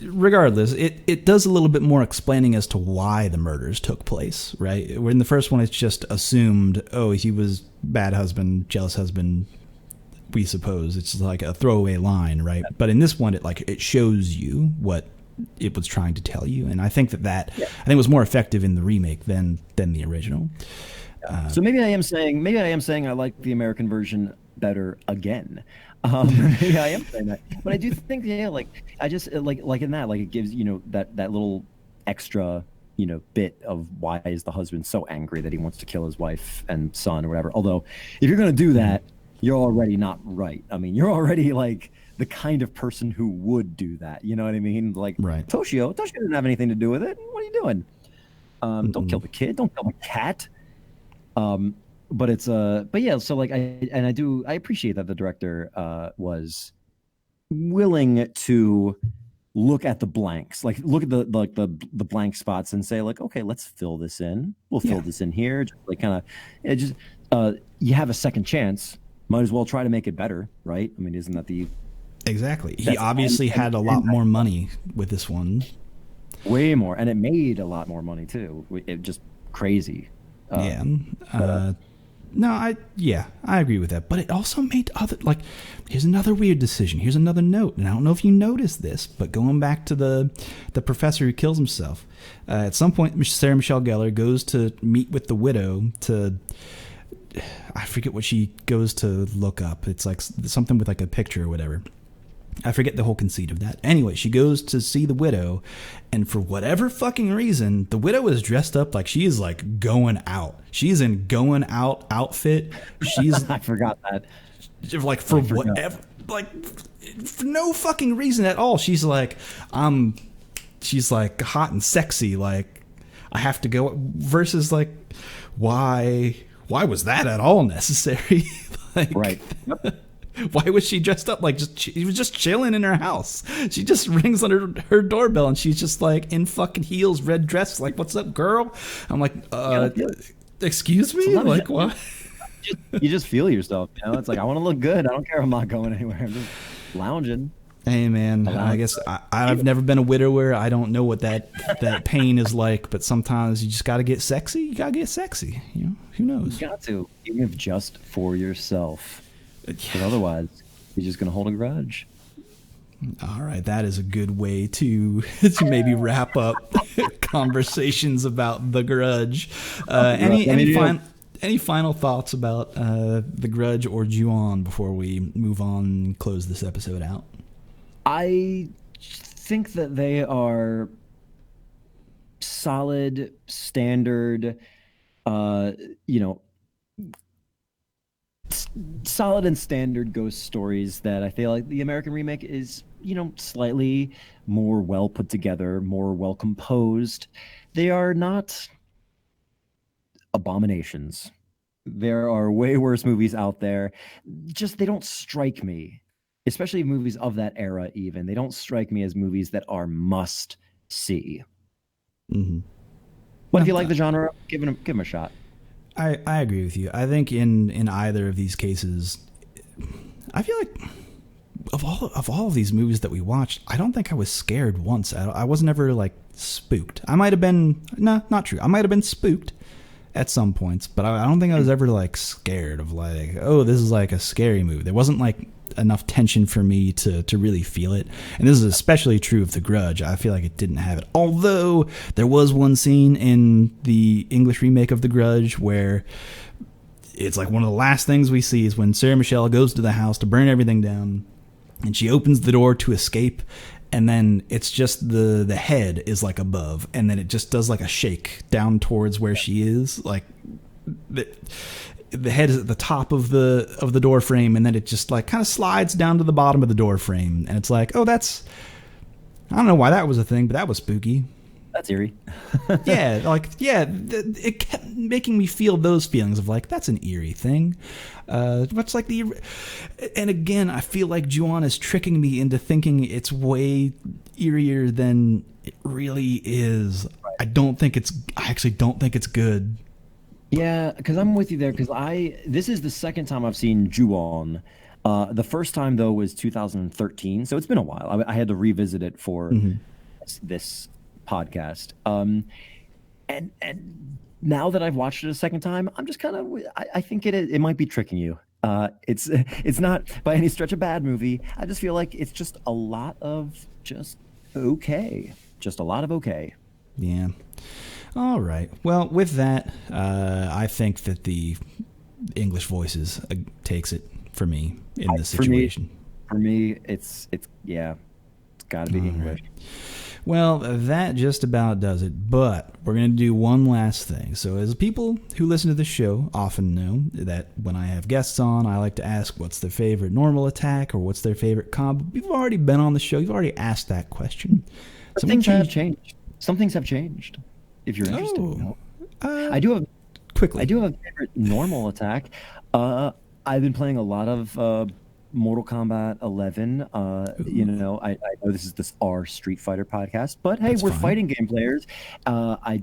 regardless, it does a little bit more explaining as to why the murders took place, right? Where in the first one, it's just assumed, oh, he was bad husband, jealous husband. We suppose it's like a throwaway line, right? But in this one, it shows you what it was trying to tell you, and I think I think was more effective in the remake than the original. So maybe I am saying I like the American version better again. Maybe I am saying that, but I do think I just like in that, like, it gives that little extra bit of why is the husband so angry that he wants to kill his wife and son or whatever. Although if you're gonna do that, you're already not right. I mean, you're already like the kind of person who would do that. You know what I mean? Like, right. Toshio didn't have anything to do with it. What are you doing? Don't kill the kid. Don't kill the cat. But it's but yeah, so like I appreciate that the director was willing to look at the blanks, like look at the blank spots and say, like, okay, let's fill this in. We'll fill this in here. Just like kind of you have a second chance, might as well try to make it better, right? I mean, isn't that exactly? He obviously had a lot more money with this one. Way more, and it made a lot more money too. It just crazy. No, I agree with that. But it also made here's another weird decision. Here's another note, and I don't know if you noticed this, but going back to the professor who kills himself, at some point, Sarah Michelle Gellar goes to meet with the widow I forget what she goes to look up. It's like something with like a picture or whatever. I forget the whole conceit of that. Anyway, she goes to see the widow, and for whatever fucking reason, the widow is dressed up like she is like going out. She's in going out outfit. She's I forgot that. Like for whatever, like for no fucking reason at all. She's like she's like hot and sexy. Like, I have to go. Versus like, why was that at all necessary? Like, right. Why was she dressed up like she was just chilling in her house? She just rings on her doorbell and she's just like in fucking heels, red dress, like, what's up, girl? I'm like, excuse me? Sometimes like, what? You just feel yourself, It's like, I want to look good. I don't care if I'm not going anywhere. I'm just lounging. Hey man, I guess I've never been a widower. I don't know what that pain is like, but sometimes you just got to get sexy. You got to get sexy. Who knows? You got to, even if just for yourself. But otherwise, you're just going to hold a grudge. All right, that is a good way to maybe wrap up conversations about The Grudge. Any final thoughts about The Grudge or Ju-on before we move on and close this episode out? I think that they are solid, standard, solid and standard ghost stories that I feel like the American remake is, slightly more well put together, more well composed. They are not abominations. There are way worse movies out there. Just, they don't strike me, especially movies of that era even. They don't strike me as movies that are must see. Mm-hmm. But if you like the genre, give them a shot. I agree with you. I think in either of these cases, I feel like of all of these movies that we watched, I don't think I was scared once. I was never like spooked. I might have been, no, not true. I might have been spooked at some points, but I don't think I was ever like scared of like, oh, this is like a scary movie. There wasn't like enough tension for me to really feel it. And this is especially true of The Grudge. I feel like it didn't have it. Although there was one scene in the English remake of The Grudge where it's like one of the last things we see is when Sarah Michelle goes to the house to burn everything down, and she opens the door to escape, and then it's just the head is like above, and then it just does like a shake down towards where she is. Like the head is at the top of the door frame, and then it just like kind of slides down to the bottom of the door frame, and it's like, oh, that's, I don't know why that was a thing, but that was spooky. That's eerie. It kept making me feel those feelings of like, that's an eerie thing. Much like and again, I feel like Ju-on is tricking me into thinking it's way eerier than it really is. Right. I actually don't think it's good. Yeah, because I'm with you there, because this is the second time I've seen Ju-on. The first time, though, was 2013, so it's been a while. I had to revisit it for this podcast. And now that I've watched it a second time, I'm just kind of, I think it might be tricking you. It's not by any stretch a bad movie. I just feel like it's just a lot of just okay. Just a lot of okay. Yeah. All right. Well, with that, I think that the English voices takes it for me in this situation. For me, it's got to be English. Right. Well, that just about does it, but we're going to do one last thing. So as people who listen to the show often know that when I have guests on, I like to ask what's their favorite normal attack or what's their favorite combo. You've already been on the show. You've already asked that question. Some things have changed. Some things have changed, if you're interested. I do have a favorite normal attack. I've been playing a lot of Mortal Kombat 11. I know this is our Street Fighter podcast, but hey, we're fighting game players. I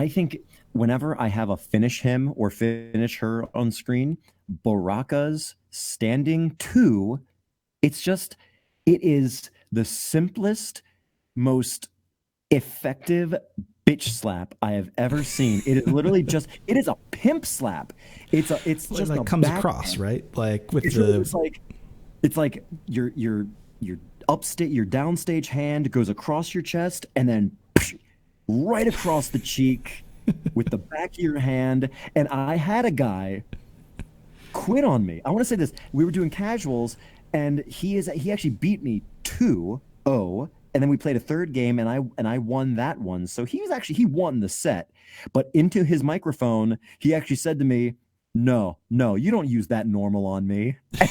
think whenever I have a finish him or finish her on screen, Baraka's standing 2, it is the simplest, most effective bitch slap I have ever seen. It is literally it is a pimp slap. It's just like comes across, right? Like with it's like your upstate, your downstage hand goes across your chest and then right across the cheek with the back of your hand. And I had a guy quit on me. I want to say this. We were doing casuals and he actually beat me 2-0. And then we played a third game, and I won that one. So he won the set. But into his microphone, he actually said to me, "No, you don't use that normal on me." And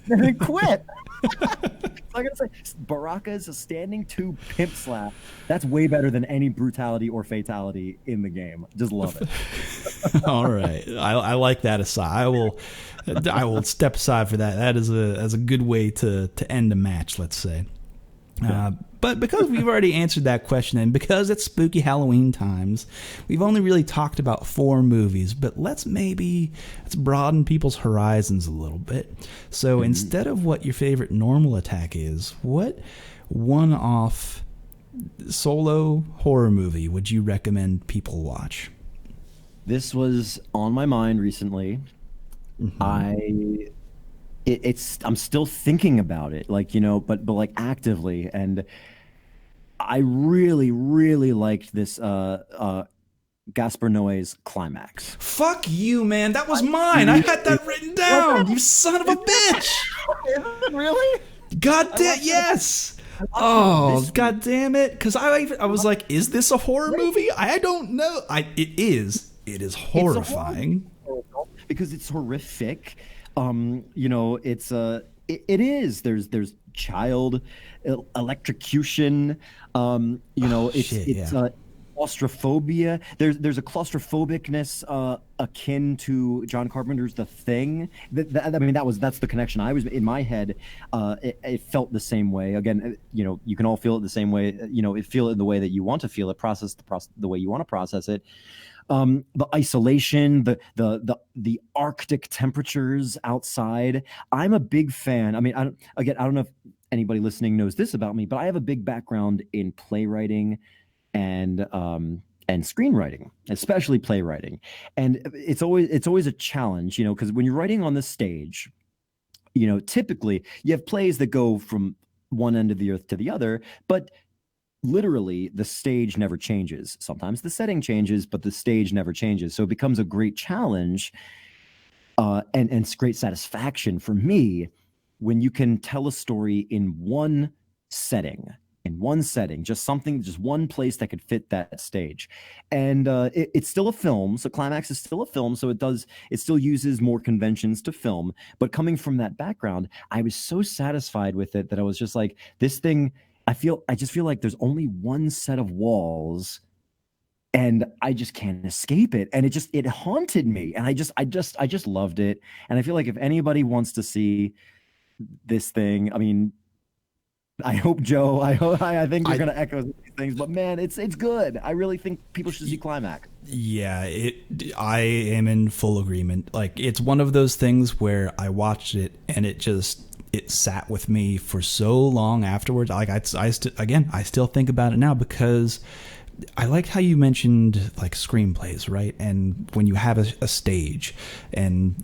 then he quit. So I gotta say, Baraka is a standing 2 pimp slap. That's way better than any brutality or fatality in the game. Just love it. All right, I like that aside. I will step aside for that. That is a good way to end a match. Let's say. But because we've already answered that question, and because it's spooky Halloween times, we've only really talked about 4 movies, but let's broaden people's horizons a little bit. So instead of what your favorite normal attack is, what one-off solo horror movie would you recommend people watch? This was on my mind recently. I'm still thinking about it, but like actively, and I really, really liked this Gaspar Noé's Climax. Fuck you, man! That was mine. I had that written down. You son of a bitch! Really? God damn yes! Oh, god damn it! Because I was like, is this a horror movie? I don't know. It is. It is horrifying because it's horrific. It is. There's child electrocution. claustrophobia. There's a claustrophobicness akin to John Carpenter's The Thing. I mean, that's the connection I was in my head. It felt the same way. Again, you can all feel it the same way. Feel it in the way that you want to feel it. Process the way you want to process it. The isolation, the Arctic temperatures outside. I'm a big fan. I mean, I don't know if anybody listening knows this about me, but I have a big background in playwriting and screenwriting, especially playwriting. And it's always a challenge, because when you're writing on the stage, typically you have plays that go from one end of the earth to the other, but literally the stage never changes. Sometimes the setting changes, but the stage never changes. So it becomes a great challenge and it's great satisfaction for me when you can tell a story in one setting, just one place that could fit that stage. And it's still a film. So Climax is still a film. So it still uses more conventions to film. But coming from that background, I was so satisfied with it that I was just like, this thing, I just feel like there's only one set of walls and I just can't escape it. And it haunted me. And I just loved it. And I feel like if anybody wants to see this thing, I mean, I hope, Joe, I think you're going to echo these things, but man, it's good. I really think people should see Climax. Yeah, I am in full agreement. Like, it's one of those things where I watched it and it sat with me for so long afterwards. Like, I still think about it now because I like how you mentioned like screenplays, right? And when you have a stage and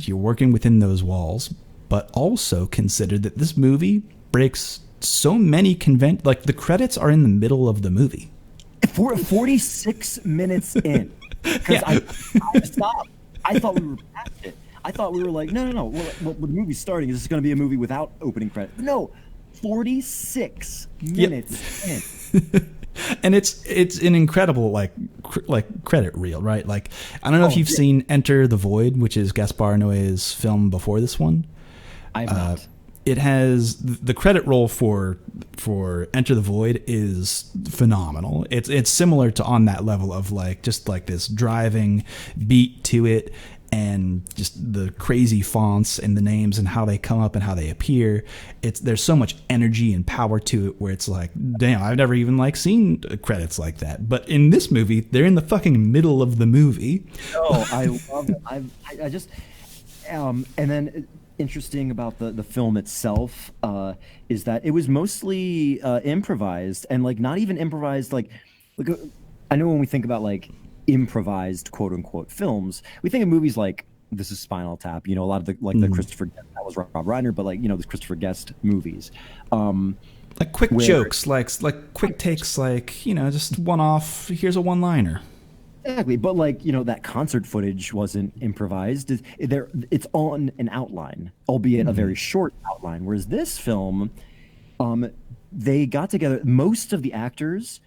you're working within those walls, but also consider that this movie breaks so many like the credits are in the middle of the movie. 46 minutes in. Because I stopped. I thought we were past it. I thought we were like, no. Well, the movie's starting. Is this going to be a movie without opening credits? No, 46 minutes in. And it's an incredible like credit reel, right? Like, I don't know if you've seen Enter the Void, which is Gaspar Noé's film before this one. I have not. It has the credit roll for Enter the Void is phenomenal. It's similar to On That Level of like just like this driving beat to it, and just the crazy fonts and the names and how they come up and how they appear. There's so much energy and power to it where it's like, damn, I've never even like seen credits like that. But in this movie, they're in the fucking middle of the movie. Oh, I love it. I just and then interesting about the film itself is that it was mostly improvised, and like not even improvised like I know when we think about like improvised quote unquote films, we think of movies like This Is Spinal Tap, a lot of the the Christopher Guest, that was Rob Reiner, but like the Christopher Guest movies, like quick jokes, like quick takes, like just one off, here's a one liner. Exactly, but like that concert footage wasn't improvised. It's on an outline, albeit a very short outline. Whereas this film, they got together most of the actors,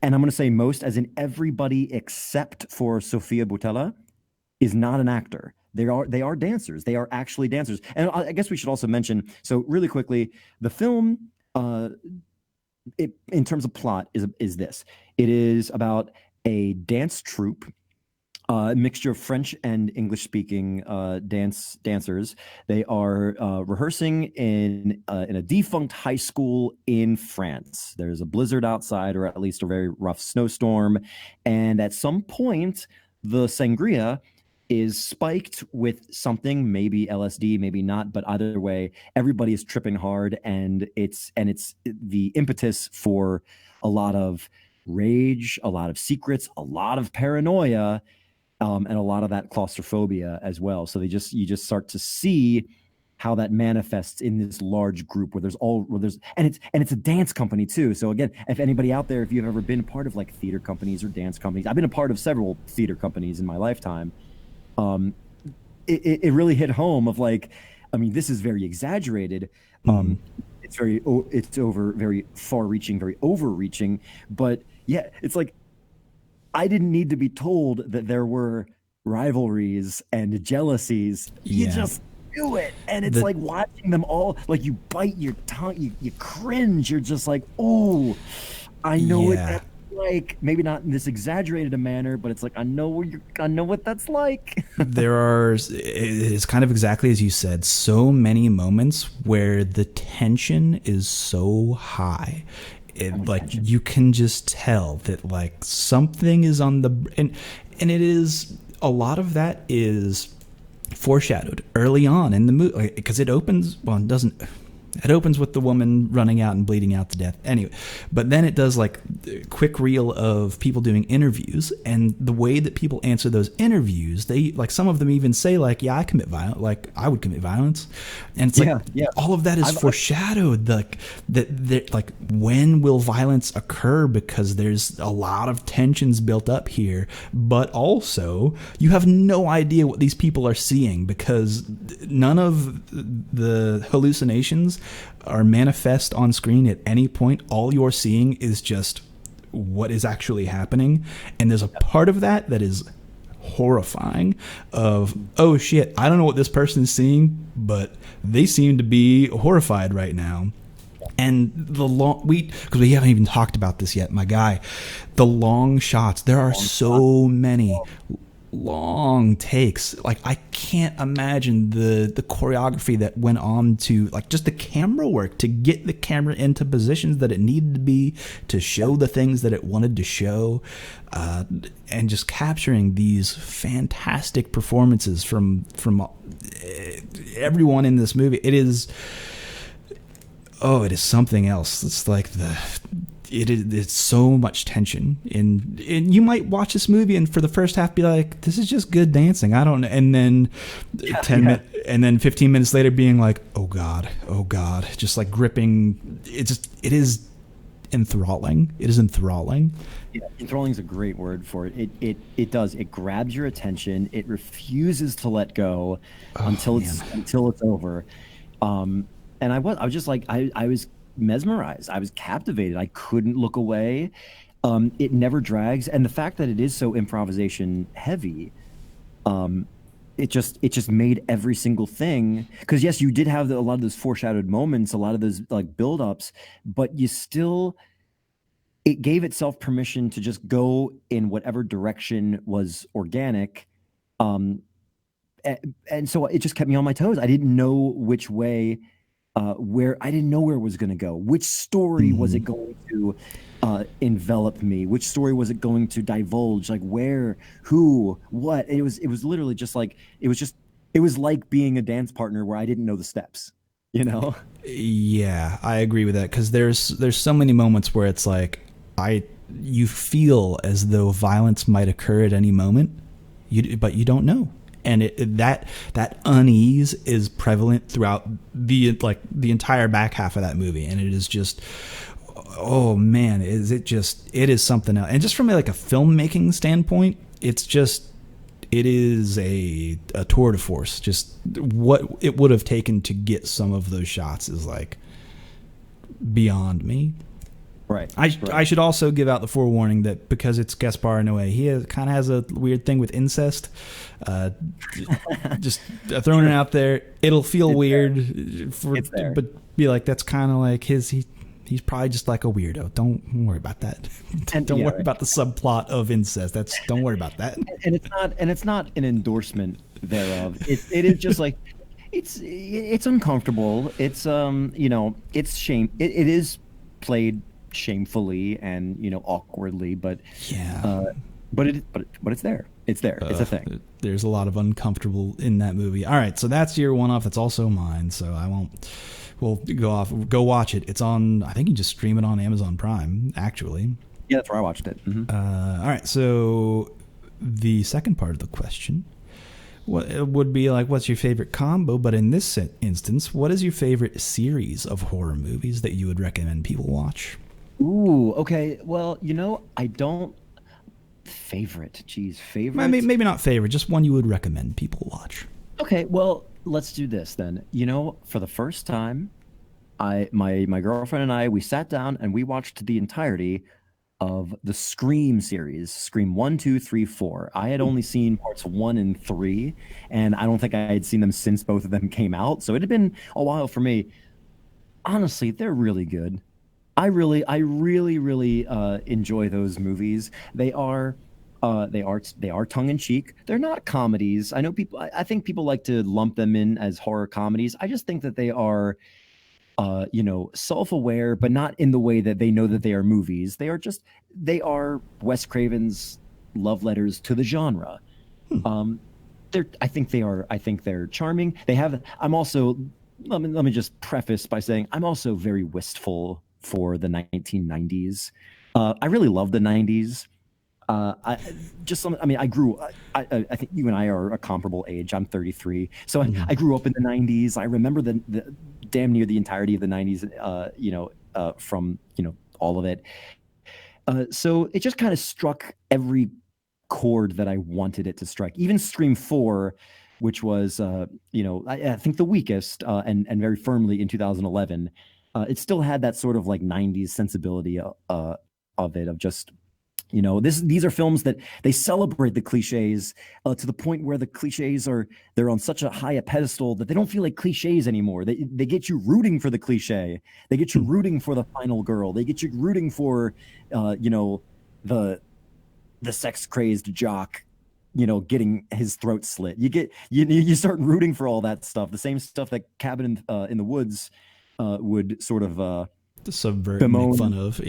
and I'm going to say most, as in everybody except for Sofia Boutella, is not an actor. They are dancers. They are actually dancers. And I guess we should also mention, so really quickly, the film, in terms of plot, is this. It is about a dance troupe, a mixture of French and English-speaking dancers. They are rehearsing in a defunct high school in France. There's a blizzard outside, or at least a very rough snowstorm. And at some point, the sangria is spiked with something, maybe LSD, maybe not, but either way, everybody is tripping hard, and it's the impetus for a lot of rage, a lot of secrets, a lot of paranoia, and a lot of that claustrophobia as well. So you just start to see how that manifests in this large group where it's a dance company too. So again, if anybody out there, if you've ever been a part of like theater companies or dance companies, I've been a part of several theater companies in my lifetime. It really hit home of like, I mean, this is very exaggerated. It's very far-reaching, very overreaching. But yeah, it's like I didn't need to be told that there were rivalries and jealousies. You just do it, and it's like watching them all. Like you bite your tongue, you cringe. You're just like, oh, I know what that's like, maybe not in this exaggerated a manner, but it's like I know what that's like. It is kind of exactly as you said, so many moments where the tension is so high. Like you can just tell that like something is on the and it is a lot of that is foreshadowed early on in the movie because it opens it doesn't. It opens with the woman running out and bleeding out to death. Anyway, but then it does like a quick reel of people doing interviews, and the way that people answer those interviews, they like some of them even say like, "Yeah, I commit violence. Like I would commit violence," and it's like all of that is foreshadowed. Like that, like when will violence occur? Because there's a lot of tensions built up here, but also you have no idea what these people are seeing because none of the hallucinations are manifest on screen at any point. All you're seeing is just what is actually happening, and there's a part of that is horrifying of, oh shit, I don't know what this person is seeing, but they seem to be horrified right now. And because we haven't even talked about this yet, my guy, the long shots, there are so many long takes. Like I can't imagine the choreography that went on to like just the camera work to get the camera into positions that it needed to be to show the things that it wanted to show, and just capturing these fantastic performances from everyone in this movie. It is something else. It's like it's so much tension, and you might watch this movie and for the first half be like, this is just good dancing, I don't know, and then 15 minutes later being like, oh god, just like gripping. It is enthralling. Yeah, enthralling is a great word for it. It does. It grabs your attention. It refuses to let go until it's over. And I was just like, I was mesmerized. I was captivated. I couldn't look away. It never drags, and the fact that it is so improvisation heavy, it just made every single thing. Because yes, you did have a lot of those foreshadowed moments, a lot of those like build-ups, but it gave itself permission to just go in whatever direction was organic. And so it just kept me on my toes. I didn't know which way. I didn't know where it was going to go. Which story was it going to envelop me? Which story was it going to divulge? Like where, who, what? It was literally just like it was like being a dance partner where I didn't know the steps. You know? Yeah, I agree with that because there's so many moments where it's like you feel as though violence might occur at any moment, but you don't know. And that unease is prevalent throughout the entire back half of that movie, and it is just, oh man, it is something else. And just from like a filmmaking standpoint, it is a tour de force. Just what it would have taken to get some of those shots is like beyond me. Right. I should also give out the forewarning that because it's Gaspar Noé, he kind of has a weird thing with incest. Just throwing it out there. It'll feel weird, but be like, that's kind of like he's probably just like a weirdo. Don't worry about that. Don't worry about the subplot of incest. Don't worry about that. And it's not an endorsement thereof. It is just like it's uncomfortable. It's it's shame. It is played shamefully and awkwardly, but but it's there. It's there. It's a thing. There's a lot of uncomfortable in that movie. All right, so that's your one off. That's also mine. So I won't. We'll go watch it. It's on. I think you just stream it on Amazon Prime. Actually. Yeah, that's where I watched it. Mm-hmm. All right. So the second part of the question. What would be like, what's your favorite combo? But in this instance, what is your favorite series of horror movies that you would recommend people watch? Ooh, okay. Well, I don't favorite. Maybe not favorite, just one you would recommend people watch. Okay, well, let's do this then. For the first time, my girlfriend and I, we sat down and we watched the entirety of the Scream series, Scream 1, 2, 3, 4. I had only seen parts 1 and 3, and I don't think I had seen them since both of them came out, so it had been a while for me. Honestly, they're really good. I really enjoy those movies. They are tongue in cheek. They're not comedies. I know people. I think people like to lump them in as horror comedies. I just think that they are, self-aware, but not in the way that they know that they are movies. They are Wes Craven's love letters to the genre. I think they're charming. I'm also, let me just preface by saying I'm also very wistful for the 1990s. I really love the 90s. I grew. I think you and I are a comparable age. I'm 33, so I grew up in the 90s. I remember the damn near the entirety of the 90s. From all of it. So it just kind of struck every chord that I wanted it to strike. Even Scream 4, which was I think the weakest and very firmly in 2011. It still had that sort of like 90s sensibility of it, of just. These are films that they celebrate the cliches to the point where the cliches they're on such a high a pedestal that they don't feel like cliches anymore. They get you rooting for the cliche. They get you rooting for the final girl. They get you rooting for the sex crazed jock, getting his throat slit. You start rooting for all that stuff. The same stuff that Cabin in the Woods would sort of subvert, make fun of,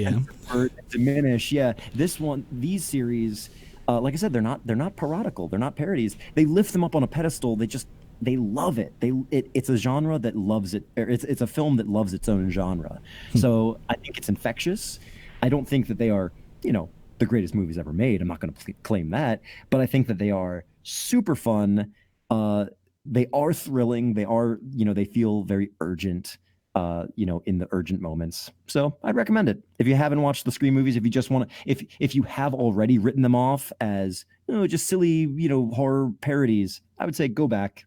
diminish. Yeah, these series, like I said, they're not parodical, they're not parodies. They lift them up on a pedestal. They love it. It's a genre that loves it. It's a film that loves its own genre. So I think it's infectious. I don't think that they are the greatest movies ever made. I'm not going to claim that, but I think that they are super fun. They are thrilling. They are they feel very urgent. In the urgent moments. So I'd recommend it. If you haven't watched the Scream movies, if you just want to, if you have already written them off as, just silly, horror parodies, I would say go back,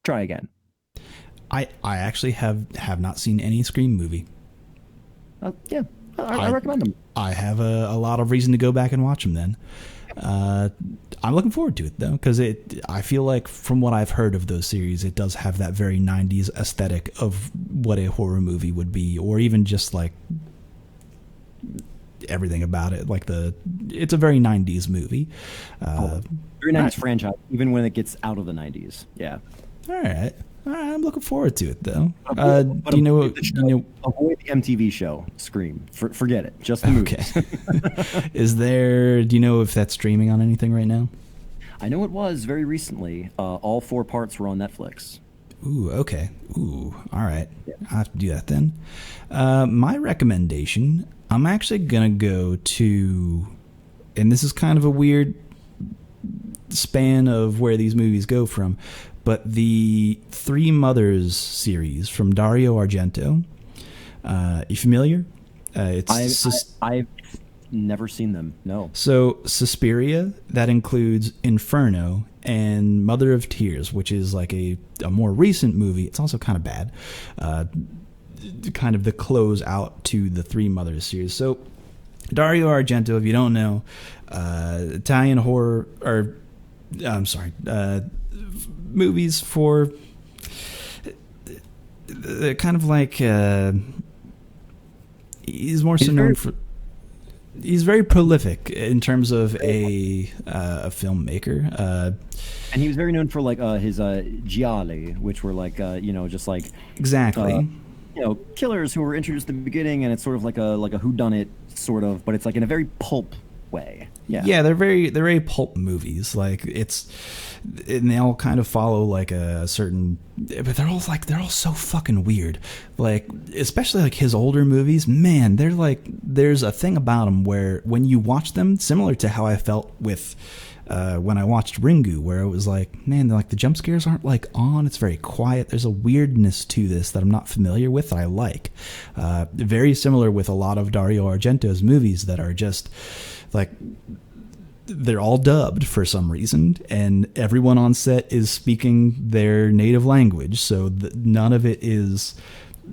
try again. I actually have not seen any Scream movie. Yeah, I recommend them. I have a lot of reason to go back and watch them then. I'm looking forward to it though, because I feel like from what I've heard of those series, it does have that very 90s aesthetic of what a horror movie would be, or even just like everything about it. It's a very 90s movie. Very 90s franchise, even when it gets out of the 90s. Yeah. All right. I'm looking forward to it though. Avoid the MTV show Scream. Forget it. Just the movies. Okay. Do you know if that's streaming on anything right now? I know it was very recently. All 4 parts were on Netflix. Ooh, okay. Ooh, all right. Yeah. I'll have to do that then. My recommendation, I'm actually going to go to, and this is kind of a weird span of where these movies go from, but the Three Mothers series from Dario Argento. You familiar? I've never seen them. No. So Suspiria, that includes Inferno and Mother of Tears, which is like a more recent movie. It's also kind of bad. Kind of the close out to the Three Mothers series. So Dario Argento, if you don't know, Italian horror, or I'm sorry, movies for kind of like he's more so known for. He's very prolific in terms of a filmmaker, and he was very known for like his gialli, which were like just like exactly killers who were introduced at the beginning, and it's sort of like a whodunit sort of, but it's like in a very pulp way. Yeah, they're very pulp movies. Like and they all kind of follow like a certain, but they're all so fucking weird. Like especially like his older movies, man, they're like, there's a thing about them where when you watch them, similar to how I felt with when I watched Ringu, where it was like, man, like the jump scares aren't like on. It's very quiet. There's a weirdness to this that I'm not familiar with that I like. Very similar with a lot of Dario Argento's movies that are just like, they're all dubbed for some reason, and everyone on set is speaking their native language, so none of it is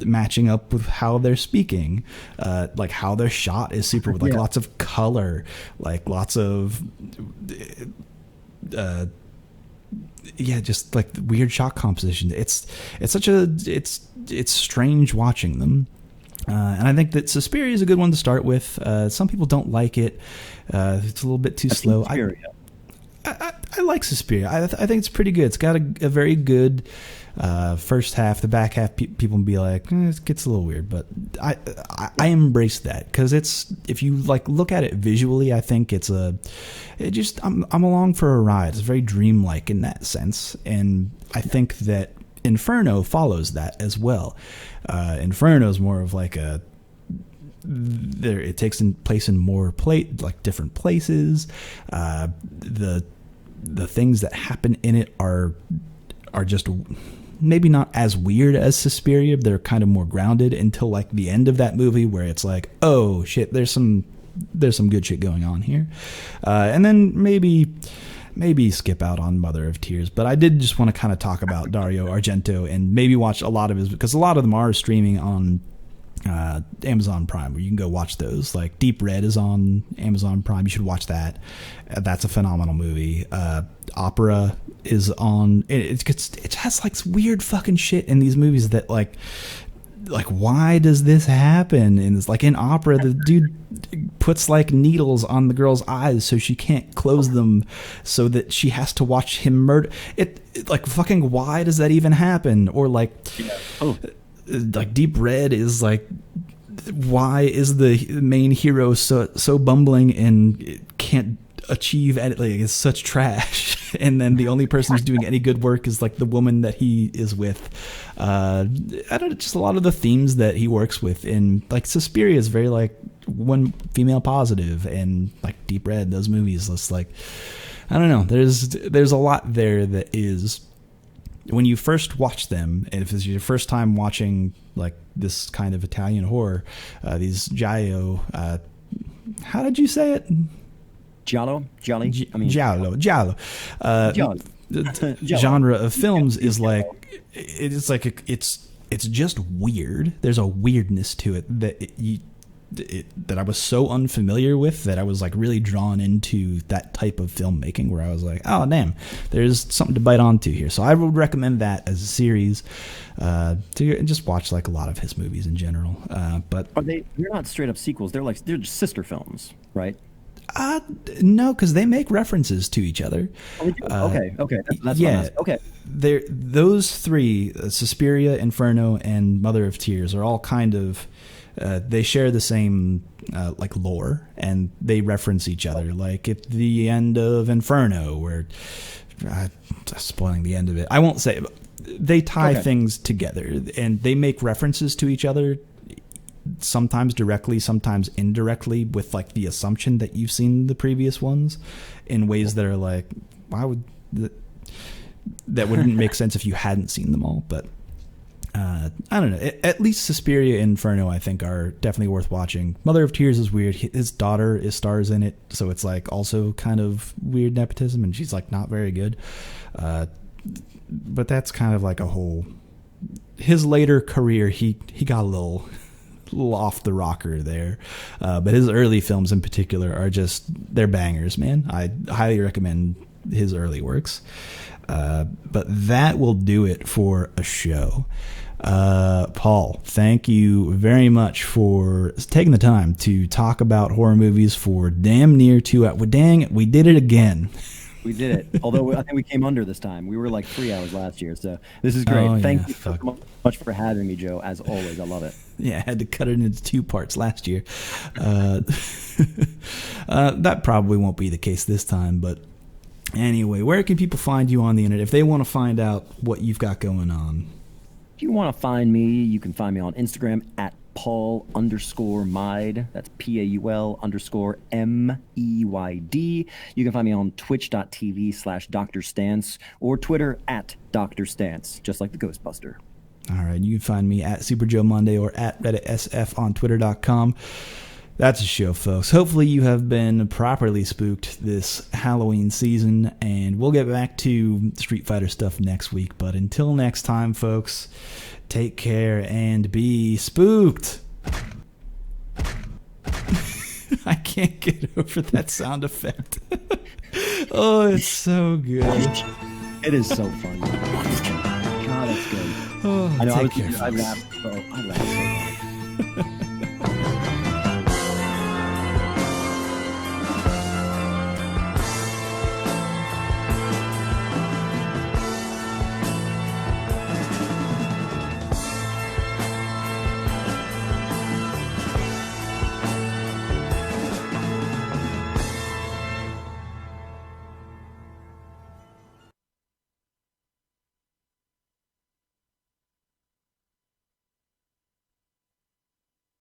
matching up with how they're speaking. Like how they're shot is super, with like lots of color, like lots of just like weird shot composition. It's strange watching them. And I think that Suspiria is a good one to start with. Some people don't like it. It's a little bit too slow. I like Suspiria. I think it's pretty good. It's got a very good first half. The back half, people can be like, it gets a little weird. But I embrace that because if you like look at it visually, I think I'm along for a ride. It's very dreamlike in that sense, and I think that Inferno follows that as well. Inferno is more of like it takes place in more different places. The things that happen in it are just maybe not as weird as Suspiria. They're kind of more grounded until like the end of that movie where it's like, oh shit, there's some good shit going on here. And then maybe skip out on Mother of Tears, but I did just want to kind of talk about Dario Argento and maybe watch a lot of his, because a lot of them are streaming on Amazon Prime, where you can go watch those. Like Deep Red is on Amazon Prime. You should watch that. That's a phenomenal movie. Opera is on. It has like weird fucking shit in these movies that like why does this happen? And it's like in Opera, the dude puts like needles on the girl's eyes so she can't close them, so that she has to watch him murder it like fucking why does that even happen? Or like like Deep Red is like, why is the main hero so bumbling and can't achieve anything? It's such trash. And then the only person who's doing any good work is like the woman that he is with. I don't know, just a lot of the themes that he works with in like Suspiria is very like one female positive, and like Deep Red, those movies, just like, I don't know, there's a lot there that is, when you first watch them, and if it's your first time watching like this kind of Italian horror, these Giallo, how did you say it? Giallo. Genre of films is like, it's like it's just weird. There's a weirdness to it that I was so unfamiliar with, that I was like really drawn into that type of filmmaking, where I was like, oh damn, there's something to bite onto here. So I would recommend that as a series, to just watch like a lot of his movies in general. But they're not straight up sequels. They're just sister films, right? No, because they make references to each other. Okay. That's yeah. Okay. Those three, Suspiria, Inferno, and Mother of Tears, are all kind of, they share the same like lore, and they reference each other. Like at the end of Inferno, where spoiling the end of it, I won't say, but they tie things together, and they make references to each other, sometimes directly, sometimes indirectly, with like the assumption that you've seen the previous ones, in ways that are like, why would that wouldn't make sense if you hadn't seen them all. But I don't know. At least Suspiria and Inferno, I think, are definitely worth watching. Mother of Tears is weird. His daughter stars in it, so it's like also kind of weird nepotism, and she's like not very good. But that's kind of like a whole. His later career, he got a little off the rocker there, but his early films in particular are they're bangers, man. I highly recommend his early works. But that will do it for a show. Paul, thank you very much for taking the time to talk about horror movies for damn near 2 hours. Dang it, we did it again. We did it. Although I think we came under this time. We were like 3 hours last year, so this is great. Thank you so much for having me, Joe. As always, I love it. Yeah, I had to cut it into 2 parts last year. That probably won't be the case this time, but anyway, where can people find you on the internet if they want to find out what you've got going on? If you want to find me, you can find me on Instagram at Paul_Meyd. That's PAUL_MEYD. You can find me on twitch.tv/Dr. Stantz, or Twitter at Dr. Stantz, just like the Ghostbuster. All right, you can find me at Super Joe Monday or at RedditSF on Twitter.com. That's a show, folks. Hopefully you have been properly spooked this Halloween season, and we'll get back to Street Fighter stuff next week. But until next time, folks, take care and be spooked. I can't get over that sound effect. Oh, it's so good. It is so fun. God, that's good. Oh, I know. take care, I laughed so hard.